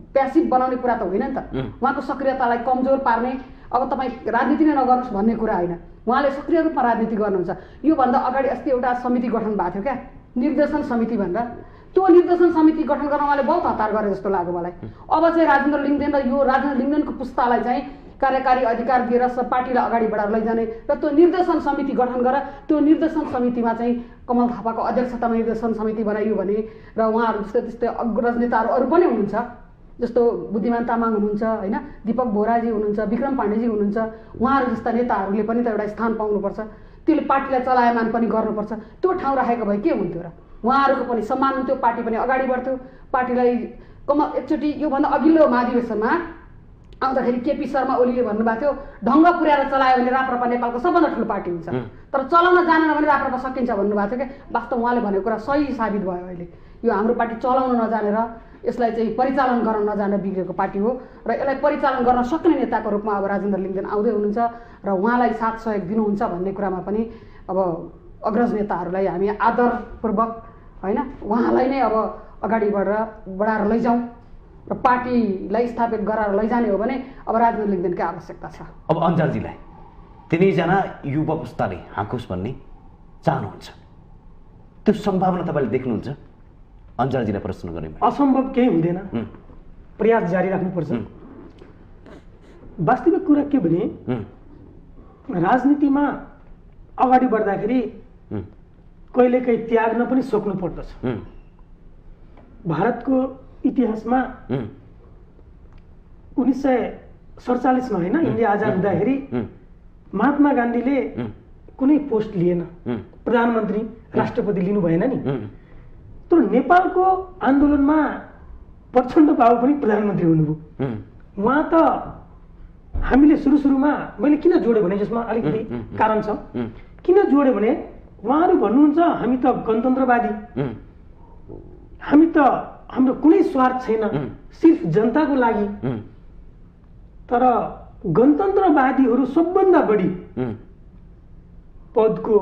प्यासिभ बनाउने कुरा त होइन नि त। उहाँको सक्रियतालाई कमजोर पार्ने अब तपाईँ राजनीति नै नगर्नुहोस् भन्ने कुरा होइन, उहाँले सक्रिय रूपमा राजनीति गर्नुहुन्छ। योभन्दा अगाडि अस्ति एउटा समिति गठन भएको थियो क्या निर्देशन समिति भनेर, त्यो निर्देशन समिति गठन गर्न उहाँले बहुत हतार गरे जस्तो लाग्यो मलाई। अब चाहिँ राजेन्द्र लिङ्गदेन र यो राजेन्द्र लिङ्गदेनको पुस्तालाई चाहिँ कार्यकारी अधिकार दिएर पार्टीलाई अगाडि बढाएर लैजाने र त्यो निर्देशन समिति गठन गरेर त्यो निर्देशन समितिमा चाहिँ कमल थापाको अध्यक्षतामा निर्देशन समिति बनाइयो भने र उहाँहरू जस्तै त्यस्तै अग्रज नेताहरू अरू पनि हुनुहुन्छ जस्तो बुद्धिमान तामाङ हुनुहुन्छ होइन, दीपक बोहराजी हुनुहुन्छ, विक्रम पाण्डेजी हुनुहुन्छ, उहाँहरू जस्ता नेताहरूले पनि त एउटा स्थान पाउनुपर्छ, त्यसले पार्टीलाई चलायमान पनि गर्नुपर्छ। त्यो ठाउँ राखेको भए के हुन्थ्यो र उहाँहरूको पनि सम्मान हुन्थ्यो, पार्टी पनि अगाडि बढ्थ्यो। पार्टीलाई एकचोटि योभन्दा अघिल्लो महाधिवेशनमा आउँदाखेरि केपी शर्मा ओलीले भन्नुभएको थियो ढङ्ग पुर्याएर चलायो भने राप्रपा नेपालको सबभन्दा ठुलो पार्टी हुन्छ, तर चलाउन जानेन भने राप्रपा सकिन्छ भन्नुभएको थियो क्या। वास्तव उहाँले भनेको कुरा सही साबित भयो। अहिले यो हाम्रो पार्टी चलाउन नजानेर यसलाई चाहिँ परिचालन गर्न नजानेर बिग्रेको पार्टी हो र यसलाई परिचालन गर्न सक्ने नेताको रूपमा अब राजेन्द्र लिङ्गदेन आउँदै हुनुहुन्छ र उहाँलाई साथ सहयोग दिनुहुन्छ भन्ने कुरामा पनि अब अग्रज नेताहरूलाई हामी आदरपूर्वक होइन उहाँलाई नै अब अगाडि बढाएर लैजाउँ र पार्टीलाई स्थापित गराएर लैजाने हो भने अब राजेन्द्र लिङ्गदेनकै आवश्यकता छ। अब अन्जारजीलाई तिनैजना युवा पुस्ताले हाँकोस् भन्ने चाहनुहुन्छ, त्यो सम्भावना तपाईँले देख्नुहुन्छ? अन्जारजीलाई प्रश्न गर्ने असम्भव केही हुँदैन, प्रयास जारी राख्नुपर्छ। वास्तविक कुरा के भने राजनीतिमा अगाडि बढ्दाखेरि कहिलेकाहीँ त्याग्न पनि सक्नु पर्दछ। भारतको इतिहासमा 1947 मा होइन इन्डिया आजाद हुँदाखेरि महात्मा गान्धीले कुनै पोस्ट लिएन, प्रधानमन्त्री राष्ट्रपति लिनु भएन नि। तर नेपालको आन्दोलनमा प्रचण्ड बाबु पनि प्रधानमन्त्री हुनुभयो। उहाँ त हामीले सुरुमा मैले किन जोडेँ भने जसमा अलिकति कारण छ, किन जोडेँ भने उहाँहरू भन्नुहुन्छ हामी त गणतन्त्रवादी, हामी त हाम्रो कुनै स्वार्थ छैन, सिर्फ जनताको लागि। तर गणतन्त्रवादीहरू सबभन्दा बढी पदको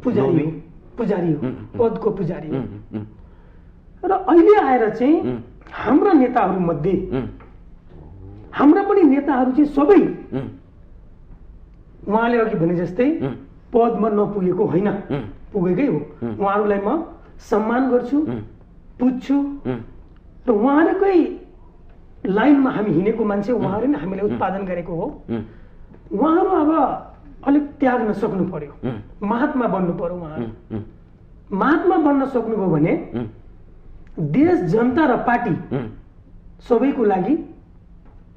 पुजारी हो, पदको पुजारी हो। र अहिले आएर चाहिँ हाम्रा नेताहरू मध्ये हाम्रा पनि नेताहरू चाहिँ सबै उहाँले अघि भने जस्तै पदमा नपुगेको होइन, पुगेकै हो। उहाँहरूलाई म सम्मान गर्छु, पुज्छु र उहाँहरूकै लाइनमा हामी हिँडेको मान्छे, उहाँहरू नै हामीले उत्पादन गरेको हो। उहाँहरू अब अलिक त्याग्न सक्नु पर्यो, महात्मा बन्नु पर्यो। उहाँहरू महात्मा बन्न सक्नुभयो भने देश, जनता र पार्टी सबैको लागि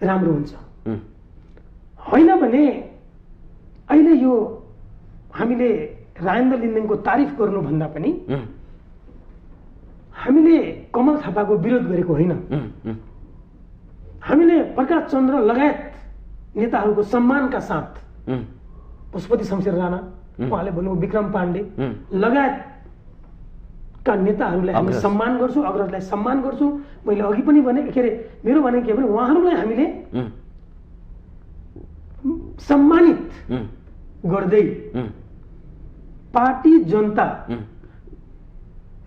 राम्रो हुन्छ। होइन भने अहिले यो हामीले राजेन्द्र लिङ्गदेनको तारिफ गर्नुभन्दा पनि हामीले कमल थापाको विरोध गरेको होइन, हामीले प्रकाश चन्द्र लगायत नेताहरूको सम्मानका साथ पशुपति शमशेर राणा, उहाँले भन्नुभयो विक्रम पाण्डे लगायतका नेताहरूलाई हामी सम्मान गर्छौँ, अग्रजलाई सम्मान गर्छौँ। मैले अघि पनि भने के अरे मेरो भने के भने उहाँहरूलाई हामीले सम्मानित गर्दै पार्टी, जनता,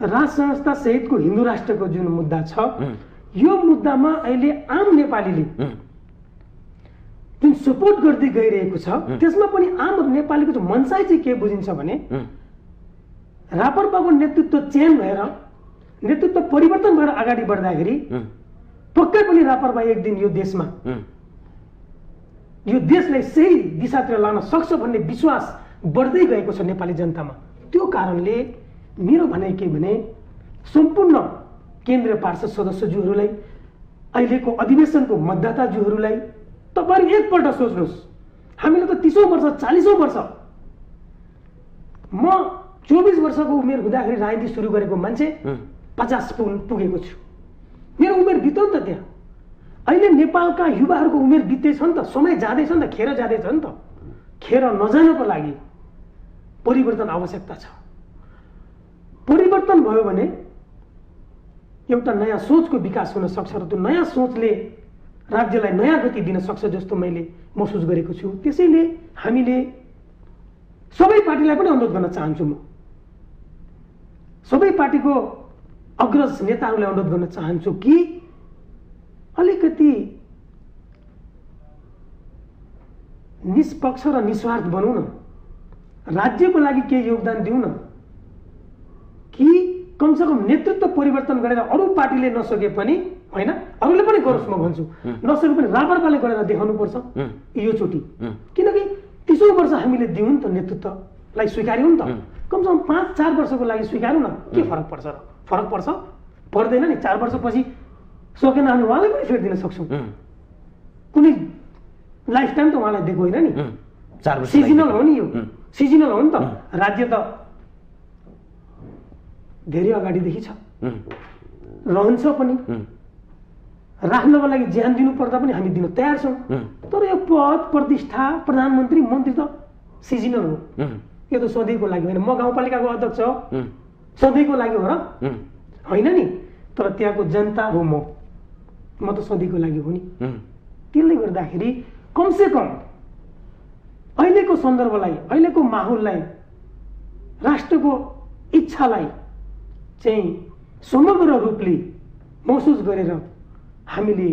राज संस्था सहितको हिन्दू राष्ट्रको जुन मुद्दा छ यो मुद्दामा अहिले आम नेपालीले जुन सपोर्ट गर्दै गइरहेको छ त्यसमा पनि आम नेपालीको जो मनसाई चाहिँ के बुझिन्छ भने राप्रपाको नेतृत्व चेन्ज भएर, नेतृत्व परिवर्तन भएर अगाडि बढ्दाखेरि पक्कै पनि राप्रपा एक दिन यो देशमा यो देशलाई सही दिशातिर लान सक्छ भन्ने विश्वास बढ्दै गएको छ नेपाली जनतामा। त्यो कारणले मेरो भनाइ के भने सम्पूर्ण केन्द्रीय पार्षद सदस्यज्यूहरूलाई, अहिलेको अधिवेशनको मतदाताज्यूहरूलाई तपाईँहरू एकपल्ट सोच्नुहोस्, हामीले त 30औं वर्ष 40औं वर्ष, म 24 वर्षको उमेर हुँदाखेरि राजनीति सुरु गरेको मान्छे 50 पुगेको छु। मेरो उमेर बित्यो नि त त्यहाँ। अहिले नेपालका युवाहरूको उमेर बित्दैछ नि त, समय जाँदैछ नि त, खेर जाँदैछ नि त। खेर नजानको लागि परिवर्तन आवश्यकता छ। परिवर्तन भयो भने एउटा नयाँ सोचको विकास हुन सक्छ र त्यो नयाँ सोचले राज्यलाई नयाँ गति दिन सक्छ जस्तो मैले महसुस गरेको छु। त्यसैले हामीले सबै पार्टीलाई पनि अनुरोध गर्न चाहन्छु, म सबै पार्टीको अग्रज नेताहरूलाई अनुरोध गर्न चाहन्छु कि अलिकति निष्पक्ष र निस्वार्थ बनौँ न, राज्यको लागि केही योगदान दिउँ न, कि कमसेकम नेतृत्व परिवर्तन गरेर अरू पार्टीले नसके पनि होइन, अरूले पनि गरोस्, म भन्छु, नसके पनि रापरपाले गरेर देखाउनुपर्छ योचोटि। किनकि 30औं वर्ष हामीले दिउँ नि त, नेतृत्वलाई स्वीकार्यौँ नि त, कमसेकम 5-4 वर्षको लागि स्वीकार्यौँ न। के फरक पर्छ र? फरक पर्छ? पर्दैन नि। 4 वर्षपछि सकेन हामी उहाँलाई पनि फेरि दिन सक्छौँ। कुनै लाइफ टाइम त उहाँलाई दिएको होइन नि, सिजनल हो नि, यो सिजनल हो नि त। राज्य त धेरै अगाडिदेखि छ, रहन्छ पनि, राख्नको लागि ज्यान दिनु पर्दा पनि हामी दिन तयार छौँ। तर यो पद प्रतिष्ठा प्रधानमन्त्री मन्त्री त सिजनल हो, यो त सधैँको लागि होइन। म गाउँपालिकाको अध्यक्ष हो, सधैँको लागि हो र होइन नि, तर त्यहाँको जनता हो, म त सधैँको लागि हो नि। त्यसले गर्दाखेरि कमसेकम अहिलेको सन्दर्भलाई, अहिलेको माहौललाई, राष्ट्रको इच्छालाई चाहिँ समग्र रूपले महसुस गरेर हामीले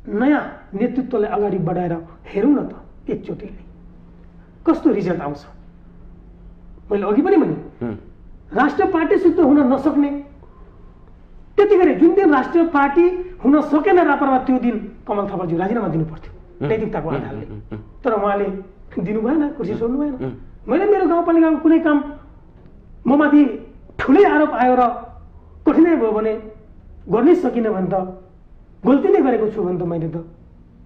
नयाँ नेतृत्वलाई अगाडि बढाएर हेरौँ न त एकचोटि कस्तो रिजल्ट आउँछ। मैले अघि पनि भने राष्ट्रिय पार्टी सिद्ध हुन नसक्ने, त्यतिखेर जुन दिन राष्ट्रिय पार्टी हुन सकेन रापरमा, त्यो दिन कमल थापाज्यू राजीनामा दिनु पर्थ्यो नैतिकताको आधारले। तर उहाँले दिनु भएन, कुर्सी छोड्नु भएन। मैले मेरो गाउँपालिकाको कुनै काम ममाथि ठुलै आरोप आयो र कठिनाइ भयो भने, गर्नै सकिनँ भने त, गल्ती नै गरेको छु भने त मैले त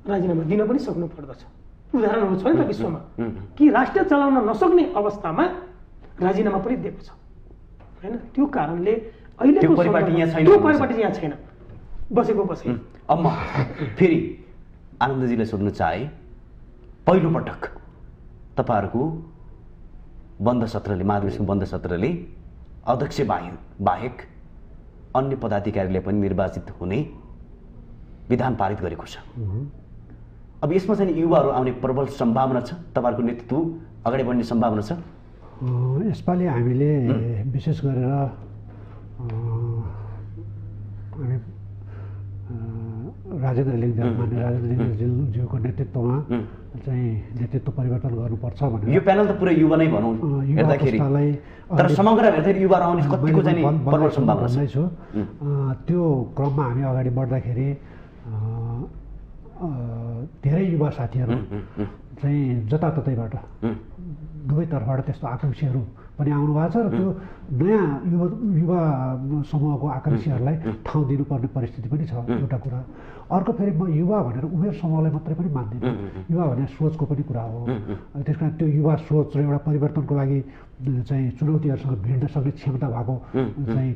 राजीनामा दिन पनि सक्नु पर्दछ। उदाहरणहरू छ नि त विश्वमा कि राष्ट्र चलाउन नसक्ने अवस्थामा राजीनामा पनि दिएको छ होइन। त्यो कारणले अहिले त्यो परिपाटी यहाँ छैन, बसेको बसे। अब म फेरि आनन्दजीलाई सोध्न चाहे, पहिलो पटक तपाईँहरूको बन्द सत्रले, महाधिवेशन बन्द सत्रले अध्यक्ष बाहेक अन्य पदाधिकारीले पनि निर्वाचित हुने विधान पारित गरेको छ। अब यसमा चाहिँ युवाहरू आउने प्रबल सम्भावना छ, तपाईँहरूको नेतृत्व अगाडि बढ्ने सम्भावना छ। यसपालि हामीले विशेष गरेर हामी राजेन्द्र लिङ्गदेन, मान्य राजेन्द्र लिङ्गदेनज्यूको नेतृत्वमा चाहिँ नेतृत्व परिवर्तन गर्नुपर्छ भनेर यो प्यानल त पुरै युवा नै भनौँ हेर्दाखेरि, तर समग्र हेर्दाखेरि युवाहरू आउने कतिको चाहिँ प्रबल सम्भावना छ। त्यो क्रममा हामी अगाडि बढ्दाखेरि धेरै युवा साथीहरू चाहिँ जताततैबाट दुवैतर्फबाट त्यस्तो आकाङ्क्षीहरू पनि आउनु भएको छ र त्यो नयाँ युवा समूहको आकाङ्क्षीहरूलाई ठाउँ दिनुपर्ने परिस्थिति पनि छ एउटा कुरा। अर्को फेरि म युवा भनेर उमेर समूहलाई मात्रै पनि मान्दिनँ, युवा भने सोचको पनि कुरा हो। त्यस कारण त्यो युवा सोच र एउटा परिवर्तनको लागि चाहिँ चुनौतीहरूसँग भिड्न सक्ने क्षमता भएको चाहिँ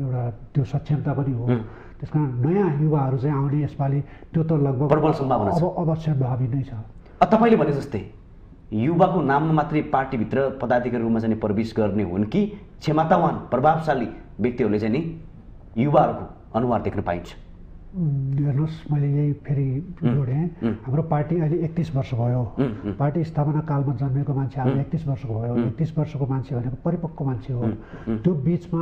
एउटा त्यो सक्षमता पनि हो। त्यस कारण नयाँ युवाहरू चाहिँ आउने यसपालि त्यो त लगभग प्रबल सम्भावना छ, अब अवश्यभावी नै छ। तपाईँले भने जस्तै युवाको नाममा मात्रै पार्टीभित्र पदाधिकारी रूपमा चाहिँ प्रवेश गर्ने हुन् कि क्षमतावान प्रभावशाली व्यक्तिहरूले चाहिँ नि युवाहरूको अनुहार देख्न पाइन्छ? हेर्नुहोस्, मैले यही फेरि जोडेँ, हाम्रो पार्टी अहिले 31 वर्ष भयो। पार्टी स्थापना कालमा जन्मेको मान्छे आज 31 वर्षको भयो। 31 वर्षको मान्छे भनेको परिपक्व मान्छे हो। त्यो बिचमा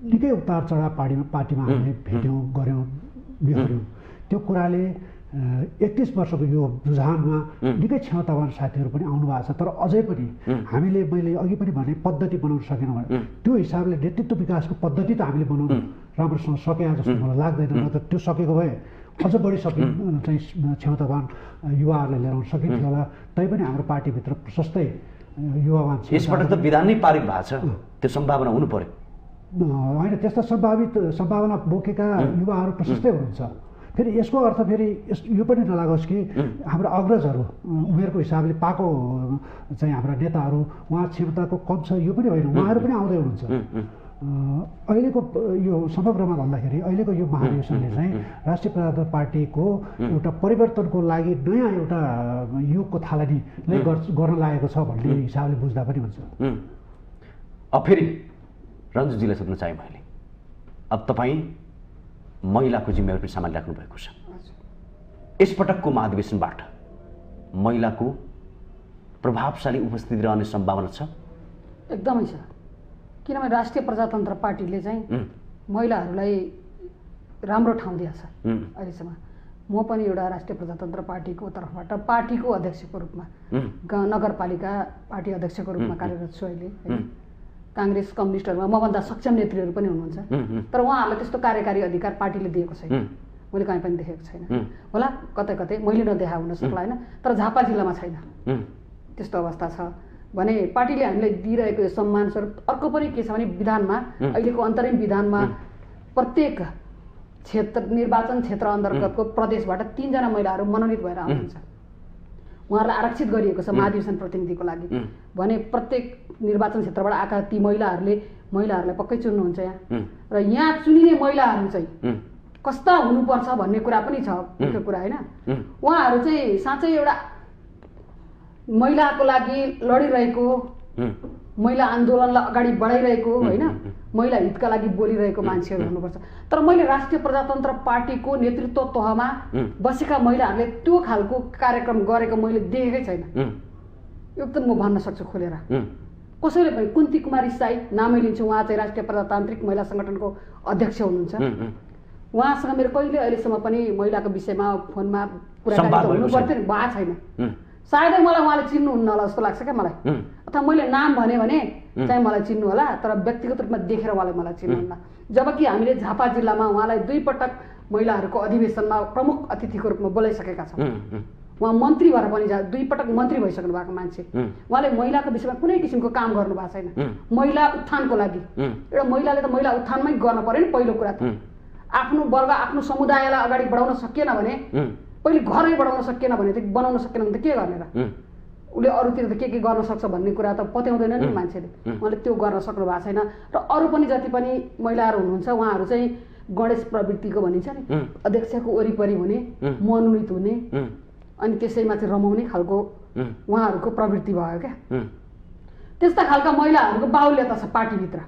निकै उतार चढाव पार्टीमा हामीले भेट्यौँ, गऱ्यौँ, बिहोऱ्यौँ। त्यो कुराले 31 वर्षको यो रुझानमा निकै क्षमतावान साथीहरू पनि आउनु भएको छ। तर अझै पनि हामीले, मैले अघि पनि भने, पद्धति बनाउन सकेनौँ भने त्यो हिसाबले नेतृत्व विकासको पद्धति त हामीले बनाउनु राम्रोसँग सके जस्तो मलाई लाग्दैन। न त त्यो सकेको भए अझ बढी चाहिँ क्षमतावान युवाहरूलाई ल्याउन सकिन्थ्यो होला। तैपनि हाम्रो पार्टीभित्र प्रशस्तै युवावान छ। यसपटक त विधान नै पारित भएको छ, त्यो सम्भावना हुनु पर्यो। होइन त्यस्ता सम्भावना बोकेका युवाहरू प्रशस्तै हुनुहुन्छ। फेरि यसको अर्थ फेरि यो पनि नलागोस् कि हाम्रो अग्रजहरू उमेरको हिसाबले पाएको चाहिँ हाम्रा नेताहरू उहाँ क्षमताको कम छ यो पनि होइन, उहाँहरू पनि आउँदै हुनुहुन्छ। अहिलेको यो समग्रमा भन्दाखेरि अहिलेको यो महाधिवेशनले चाहिँ राष्ट्रिय प्रजातन्त्र पार्टीको एउटा परिवर्तनको लागि नयाँ एउटा युगको थालनी नै गर्न लागेको छ भन्ने हिसाबले बुझ्दा पनि हुन्छ। अब फेरि रन्जुजीलाई सोध्न चाहेँ मैले, अब तपाईँ महिलाको जिम्मेवारी पनि सम्हालिराख्नु भएको छ। यसपटकको महाधिवेशनबाट महिलाको प्रभावशाली उपस्थिति रहने सम्भावना छ? एकदमै छ, किनभने राष्ट्रिय प्रजातन्त्र पार्टीले चाहिँ महिलाहरूलाई राम्रो ठाउँ दिएको छ अहिलेसम्म। म पनि एउटा राष्ट्रिय प्रजातन्त्र पार्टीको तर्फबाट पार्टीको अध्यक्षको रूपमा नगरपालिका पार्टी अध्यक्षको रूपमा कार्यरत छु अहिले हैन। काङ्ग्रेस कम्युनिस्टहरूमा मभन्दा सक्षम नेत्रीहरू पनि हुनुहुन्छ, तर उहाँहरूलाई त्यस्तो कार्यकारी अधिकार पार्टीले दिएको छैन, मैले कहीँ पनि देखेको छैन। होला कतै कतै मैले नदेखा हुन सक्ला होइन, तर झापा जिल्लामा छैन त्यस्तो अवस्था छ भने पार्टीले हामीलाई दिइरहेको यो सम्मान स्वरूप अर्को पनि के छ भने विधानमा अहिलेको अन्तरिम विधानमा प्रत्येक क्षेत्र निर्वाचन क्षेत्र अन्तर्गतको प्रदेशबाट 3 जना महिलाहरू मनोनित भएर आउनुहुन्छ। उहाँहरूलाई आरक्षित गरिएको छ महाधिवेशन प्रतिनिधिको लागि भने प्रत्येक निर्वाचन क्षेत्रबाट आएका ती महिलाहरूलाई पक्कै चुन्नुहुन्छ यहाँ। र यहाँ चुनिने महिलाहरू चाहिँ कस्ता हुनुपर्छ भन्ने कुरा पनि छ, मुख्य कुरा होइन। उहाँहरू चाहिँ साँच्चै एउटा महिलाको लागि लडिरहेको, महिला आन्दोलनलाई अगाडि बढाइरहेको होइन, महिला हितका लागि बोलिरहेको मान्छेहरू हुनुपर्छ। तर मैले राष्ट्रिय प्रजातन्त्र पार्टीको नेतृत्व तहमा बसेका महिलाहरूले त्यो खालको कार्यक्रम गरेको मैले देखेकै छैन। एकदम म भन्न सक्छु खोलेर, कसैले पनि। कुन्ती कुमारी साई नामै लिन्छु, उहाँ चाहिँ राष्ट्रिय प्रजातान्त्रिक महिला सङ्गठनको अध्यक्ष हुनुहुन्छ। उहाँसँग मेरो कहिले अहिलेसम्म पनि महिलाको विषयमा फोनमा कुराकानी त हुनु पर्थ्यो नि, भएको छैन। सायदै मलाई उहाँले चिन्नुहुन्न होला जस्तो लाग्छ क्या मलाई, अथवा मैले नाम भने चाहिँ मलाई चिन्नु होला, तर व्यक्तिगत रूपमा देखेर उहाँले मलाई चिन्नुहुन्न। जबकि हामीले झापा जिल्लामा उहाँलाई 2 पटक महिलाहरूको अधिवेशनमा प्रमुख अतिथिको रूपमा बोलाइसकेका छौँ। उहाँ मन्त्री भएर पनि 2 पटक मन्त्री भइसक्नु भएको मान्छे, उहाँले महिलाको विषयमा कुनै किसिमको काम गर्नु भएको छैन। महिला उत्थानको लागि एउटा महिलाले त महिला उत्थानमै गर्न पर्यो नि। पहिलो कुरा त आफ्नो वर्ग आफ्नो समुदायलाई अगाडि बढाउन सकिएन भने, पहिले घरै बढाउन सकिएन भने त बनाउन सकेन भने त के गर्ने र? उसले अरूतिर त के गर्न सक्छ भन्ने कुरा त पत्याउँदैन नि मान्छेले। उहाँले त्यो गर्न सक्नु भएको छैन। र अरू पनि जति पनि महिलाहरू हुनुहुन्छ उहाँहरू चाहिँ गणेश प्रवृत्तिको भनिन्छ नि, अध्यक्षको वरिपरि हुने, मनोनित हुने अनि त्यसैमा चाहिँ रमाउने खालको उहाँहरूको प्रवृत्ति भयो क्या। त्यस्ता खालका महिलाहरूको बाहुल्यता छ पार्टीभित्र।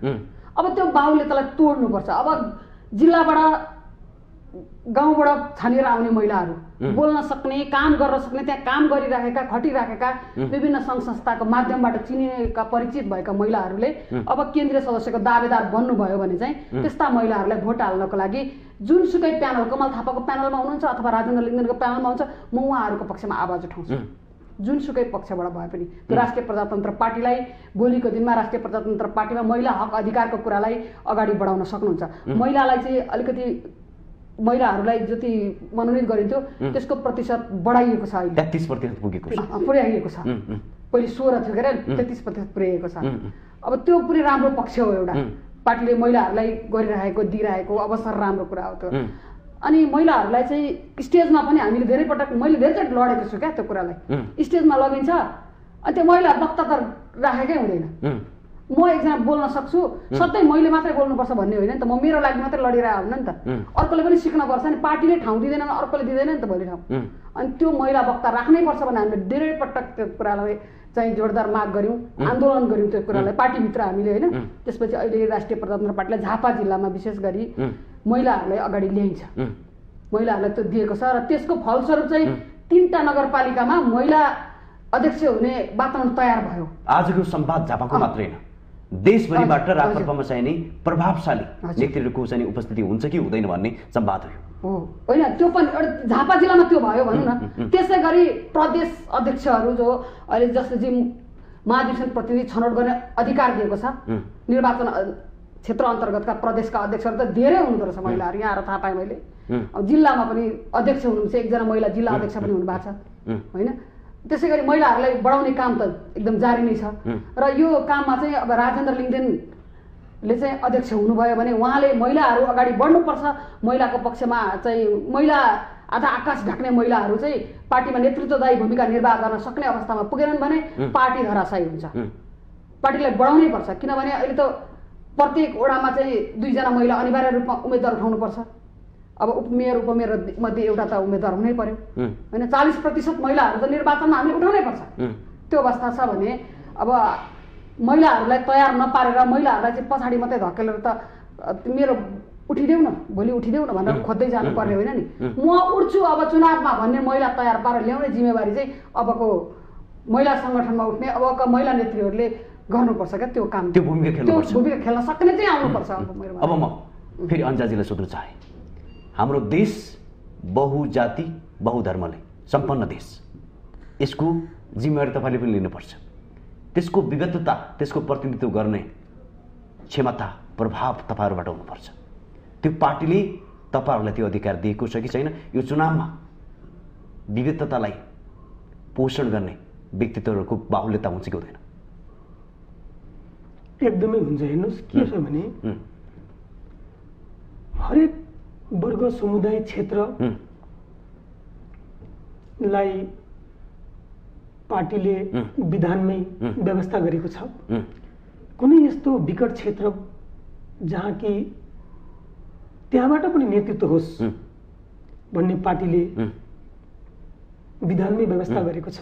अब त्यो बाहुल्यतालाई तोड्नुपर्छ। अब जिल्लाबाट गाउँबाट छानेर आउने महिलाहरू बोल्न सक्ने, काम गर्न सक्ने, त्यहाँ काम गरिराखेका खटिराखेका विभिन्न सङ्घ संस्थाको माध्यमबाट चिनिएका परिचित भएका महिलाहरूले अब केन्द्रीय सदस्यको दावेदार बन्नुभयो भने चाहिँ त्यस्ता महिलाहरूलाई भोट हाल्नको लागि जुनसुकै प्यानल, कमल थापाको प्यानलमा हुनुहुन्छ अथवा राजेन्द्र लिङ्गनको प्यानलमा हुन्छ, म उहाँहरूको पक्षमा आवाज उठाउँछु। जुनसुकै पक्षबाट भए पनि त्यो राष्ट्रिय प्रजातन्त्र पार्टीलाई भोलिको दिनमा राष्ट्रिय प्रजातन्त्र पार्टीमा महिला हक अधिकारको कुरालाई अगाडि बढाउन सक्नुहुन्छ। महिलालाई चाहिँ अलिकति महिलाहरूलाई जति मनोनित गरिन्थ्यो त्यसको प्रतिशत बढाइएको छ, अहिले 33% पुर्याइएको छ। पहिले 16 थियो के 33% पुर्याइएको छ। अब त्यो पुरै राम्रो पक्ष हो, एउटा पार्टीले महिलाहरूलाई गरिरहेको दिइरहेको अवसर राम्रो कुरा हो त्यो। अनि महिलाहरूलाई चाहिँ स्टेजमा पनि हामीले धेरै पटक, मैले धेरैचोटि लडेको छु क्या त्यो कुरालाई। स्टेजमा लगिन्छ अनि त्यो महिला वक्ता त राखेकै हुँदैन। म एकजना बोल्न सक्छु, सधैँ मैले मात्रै बोल्नुपर्छ भन्ने होइन नि त, म मेरो लागि मात्रै लडिरहेको हुन्न नि त। अर्कोले पनि सिक्न पर्छ नि, पार्टीले ठाउँ दिँदैन अर्कोले दिँदैन नि त भोलि ठाउँ। अनि त्यो महिला वक्ता राख्नै पर्छ भने हामीले धेरै पटक त्यो कुरालाई चाहिँ जोरदार माग गऱ्यौँ, आन्दोलन गऱ्यौँ त्यो कुरालाई पार्टीभित्र हामीले होइन। त्यसपछि अहिले राष्ट्रिय प्रजातन्त्र पार्टीलाई झापा जिल्लामा विशेष गरी महिलाहरूलाई अगाडि ल्याइन्छ, महिलाहरूलाई त्यो दिएको छ। र त्यसको फलस्वरूप चाहिँ 3टा नगरपालिकामा महिला अध्यक्ष हुने वातावरण तयार भयो। आजको संवाद झापाको मात्रै होइन, देशभरिबाट राप्रपामा चाहिने प्रभावशाली नेतृत्वको चाहिँ उपस्थिति हुन्छ कि हुँदैन भन्ने संवाद हो होइन। त्यो पनि एउटा झापा जिल्लामा त्यो भयो भनौँ न। त्यसै गरी प्रदेश अध्यक्षहरू जो अहिले जसले चाहिँ महाधिवेशन प्रतिनिधि छनौट गर्ने अधिकार दिएको छ, निर्वाचन क्षेत्र अन्तर्गतका प्रदेशका अध्यक्षहरू त धेरै हुनुहुँदो रहेछ महिलाहरू। यहाँ आएर थाहा पाएँ मैले, अब जिल्लामा पनि अध्यक्ष हुनुहुन्छ, 1 जना महिला जिल्ला अध्यक्ष पनि हुनुभएको छ होइन। त्यसै गरी महिलाहरूलाई बढाउने काम त एकदम जारी नै छ। र यो काममा चाहिँ अब राजेन्द्र लिङ्गदेन ले चाहिँ अध्यक्ष हुनुभयो भने उहाँले महिलाहरू अगाडि बढ्नुपर्छ, महिलाको पक्षमा चाहिँ महिला आज आकाश ढाक्ने महिलाहरू चाहिँ पार्टीमा नेतृत्वदायी भूमिका निर्वाह गर्न सक्ने अवस्थामा पुगेनन् भने पार्टी धराशायी हुन्छ। पार्टीलाई बढाउनै पर्छ, किनभने अहिले त प्रत्येक वडामा चाहिँ 2 जना महिला अनिवार्य रूपमा उम्मेदवार उठाउनुपर्छ। अब उपमेयर उपमेयर मध्ये एउटा त उम्मेदवार हुनै पर्यो होइन। 40% महिलाहरू त निर्वाचनमा हामीले उठाउनै पर्छ। त्यो अवस्था छ भने अब महिलाहरूलाई तयार नपारेर महिलाहरूलाई चाहिँ पछाडि मात्रै धकेलेर त मेरो उठिदेऊ न, भोलि उठिदेऊ न भनेर खोज्दै जानुपर्ने होइन नि। म उठ्छु अब चुनावमा भन्ने महिला तयार पारेर ल्याउने जिम्मेवारी चाहिँ अबको महिला सङ्गठनमा उठ्ने अबका महिला नेत्रीहरूले गर्नुपर्छ क्या त्यो काम। त्यो भूमिका खेल्न सक्ने चाहिँ आउनुपर्छ। अब म फेरि अन्जाजीलाई सोध्न चाहे, हाम्रो देश बहुजाति बहुधर्मले सम्पन्न देश, यसको जिम्मेवारी तपाईँले पनि लिनुपर्छ। त्यसको विगतता, त्यसको प्रतिनिधित्व गर्ने क्षमता प्रभाव तपाईँहरूबाट हुनुपर्छ। त्यो पार्टीले तपाईँहरूलाई त्यो अधिकार दिएको छ कि छैन? यो चुनावमा विविधतालाई पोषण गर्ने व्यक्तित्वहरूको बाहुल्यता हुन्छ कि हुँदैन? एकदमै हुन्छ। हेर्नुहोस् के छ भने हरेक वर्ग समुदाय क्षेत्रलाई पार्टीले विधानमै व्यवस्था गरेको छ। कुनै यस्तो विकट क्षेत्र जहाँ कि त्यहाँबाट पनि नेतृत्व होस् भन्ने पार्टीले विधानमै व्यवस्था गरेको छ।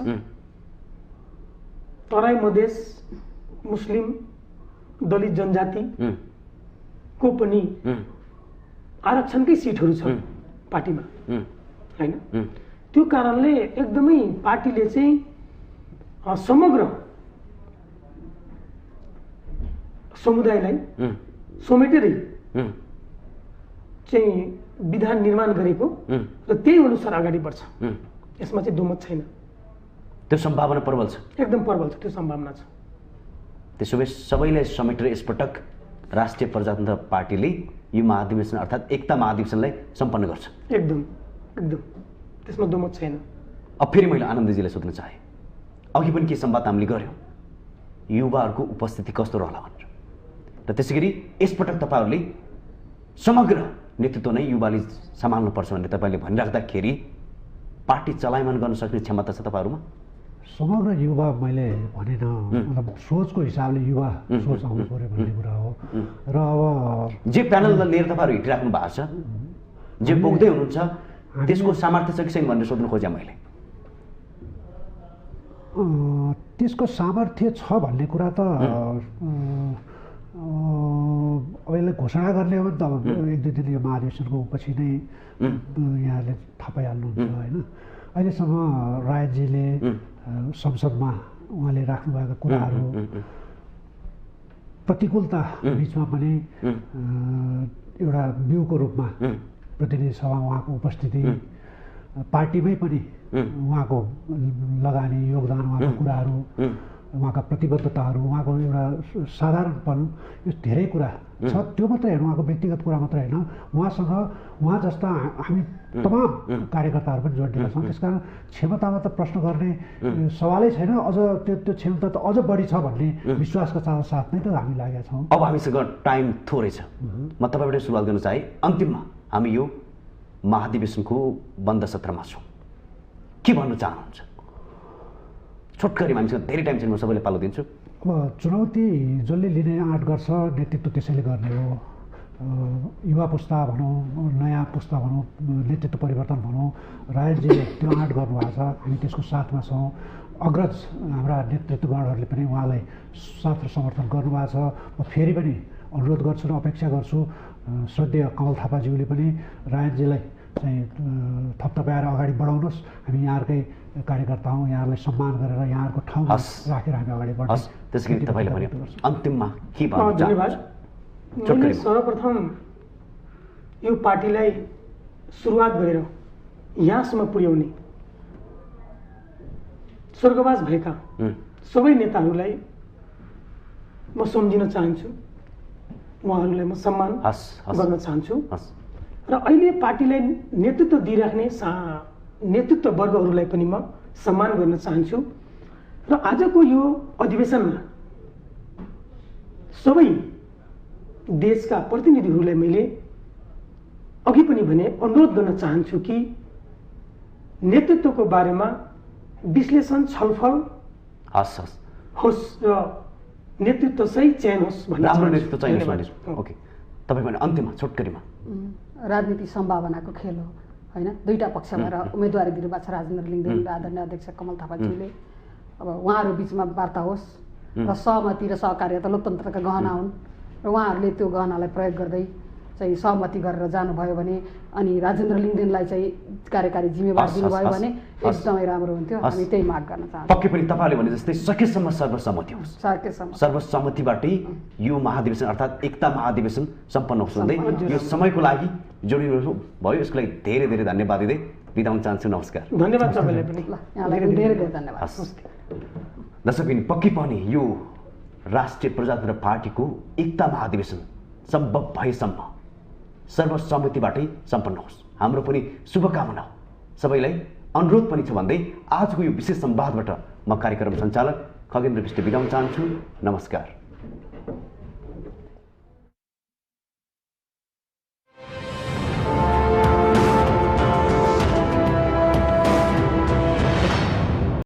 तराई मधेस मुस्लिम दलित जनजाति को पनि आरक्षणकै सिटहरू छ पार्टीमा हैन। त्यो कारणले एकदमै पार्टीले चाहिँ समग्र समुदायलाई समेटेरै चाहिँ विधान निर्माण गरेको र त्यही अनुसार अगाडि बढ्छ। यसमा चाहिँ दुमत छैन। त्यो सम्भावना प्रबल छ, एकदम प्रबल छ, त्यो सम्भावना छ। त्यसो भए सबैलाई समेटेर यसपटक राष्ट्रिय प्रजातन्त्र पार्टीले यो महाधिवेशन अर्थात् एकता महाधिवेशनलाई सम्पन्न गर्छ। एकदम एकदम त्यसमा दुमत छैन। अब फेरि मैले आनन्दजीलाई सोध्न चाहे, अघि पनि के संवाद हामीले गऱ्यौँ युवाहरूको उपस्थिति कस्तो रहला भनेर, र त्यसै गरी यसपटक तपाईँहरूले समग्र नेतृत्व नै युवाले सम्हाल्नुपर्छ भनेर तपाईँले भनिराख्दाखेरि पार्टी चलायमान गर्न सक्ने क्षमता छ तपाईँहरूमा? समग्र युवा मैले भनेन, मतलब सोचको हिसाबले युवा सोच आउनु पर्यो भन्ने कुरा हो। र अब जे प्यानललाई लिएर तपाईँहरू हिँडिराख्नु भएको छ, जे बोक्दै हुनुहुन्छ, त्यसको सामर्थ्य छ कि छैन भनेर सोध्नु खोजेँ मैले। त्यसको सामर्थ्य छ भन्ने कुरा त अहिले घोषणा गर्ने हो भने त अब 1-2 दिन यो महाधिवेशनको पछि नै यहाँहरूले थाहा पाइहाल्नुहुन्छ होइन। अहिलेसम्म रायतजीले संसदमा उहाँले राख्नुभएका कुराहरू प्रतिकूलता बिचमा पनि एउटा व्यूको रूपमा प्रतिनिधि सभामा उहाँको उपस्थिति, पार्टीमै पनि उहाँको लगानी योगदान, उहाँको कुराहरू, उहाँका प्रतिबद्धताहरू, उहाँको एउटा साधारणपन, यो धेरै कुरा छ। त्यो मात्रै होइन, उहाँको व्यक्तिगत कुरा मात्रै होइन, उहाँसँग उहाँ जस्ता हामी तमाम कार्यकर्ताहरू पनि जोडिएका छौँ। त्यसकारण क्षमतामा त प्रश्न गर्ने सवालै छैन। अझ त्यो क्षमता त अझ बढी छ भन्ने विश्वासका साथ नै त हामी लागेका छौँ। अब हामीसँग टाइम थोरै छ, म तपाईँबाट सुरुवात गर्न चाहे। अन्तिममा हामी यो महाधिवेशनको बन्द सत्रमा छौँ, के भन्न चाहनुहुन्छ? छोटकरी, हामीसँग धेरै टाइम छैन, म सबैले पालो दिन्छु। अब चुनौती जसले लिने आँट गर्छ नेतृत्व त्यसैले गर्ने हो। युवा पुस्ता भनौँ, नयाँ पुस्ता भनौँ, नेतृत्व परिवर्तन भनौँ, रायतजीले त्यो आँट गर्नुभएको छ, हामी त्यसको साथमा छौँ। अग्रज हाम्रा नेतृत्वगणहरूले पनि उहाँलाई साथ र समर्थन गर्नुभएको छ। म फेरि पनि अनुरोध गर्छु र अपेक्षा गर्छु श्रद्धेय कमल थापाज्यूले पनि रायतजीलाई चाहिँ थपथपाएर अगाडि बढाउनुहोस्। हामी यहाँहरूकै कार्यकर्ता हौँ, यहाँहरूलाई सम्मान गरेर यहाँहरूको ठाउँमा राखेर हामी अगाडि बढ्छौँ। त्यसै गरी तपाईँले भने अन्तिममा के भन्न धन्यवाद। मैले सर्वप्रथम यो पार्टीलाई सुरुवात गरेर यहाँसम्म पुर्याउने स्वर्गवास भएका सबै नेताहरूलाई म सम्झिन चाहन्छु, उहाँहरूलाई म सम्मान गर्न चाहन्छु। र अहिले पार्टीलाई नेतृत्व दिइराख्ने नेतृत्व वर्गहरूलाई पनि म सम्मान गर्न चाहन्छु। र आजको यो अधिवेशनमा सबै देशका प्रतिनिधिहरूलाई मैले अघि पनि भने अनुरोध गर्न चाहन्छु कि नेतृत्वको बारेमा विश्लेषण छलफल होस् र नेतृत्व सही चयन होस् भन्ने राम्रो नेतृत्व चाहिन्छ भने ओके तपाईँ भने अन्त्यमा छोटकरीमा राजनीति सम्भावनाको खेल हो होइन दुईटा पक्षबाट उम्मेदवारी दिनुभएको छ राजेन्द्र लिङ्गदेन र आदरणीय अध्यक्ष कमल थापाज्यूले अब उहाँहरू बिचमा वार्ता होस् र सहमति र सहकार्यता लोकतन्त्रका गहना हुन् र उहाँहरूले त्यो गहनालाई प्रयोग गर्दै चाहिँ सहमति गरेर जानुभयो भने अनि राजेन्द्र लिङ्गदेनलाई चाहिँ कार्यकारी जिम्मेवार दिनुभयो भने एकदमै राम्रो हुन्थ्यो हामी त्यही माग गर्न चाहन्छौँ पक्कै पनि तपाईँले भने जस्तै सकेसम्म सर्वसम्मति होस् सर्वसम्मतिबाटै यो महाधिवेशन अर्थात् एकता महाधिवेशन सम्पन्न होस् भन्दै यो समयको लागि जोडिनु भयो यसको लागि धेरै धेरै धन्यवाद दिँदै बिदा हुन चाहन्छु नमस्कार धन्यवाद सबैलाई पनि यहाँलाई धेरै धेरै धन्यवाद दर्शकबिन पक्कै पनि यो राष्ट्रिय प्रजातन्त्र पार्टीको एकता महाधिवेशन सम्भव भएसम्म सर्वसम्मतिबाटै सम्पन्न होस् हाम्रो पनि शुभकामना हो सबैलाई अनुरोध पनि छ भन्दै आजको यो विशेष संवादबाट म कार्यक्रम सञ्चालक खगेन्द्र विष्ट बिदा हुन चाहन्छु नमस्कार।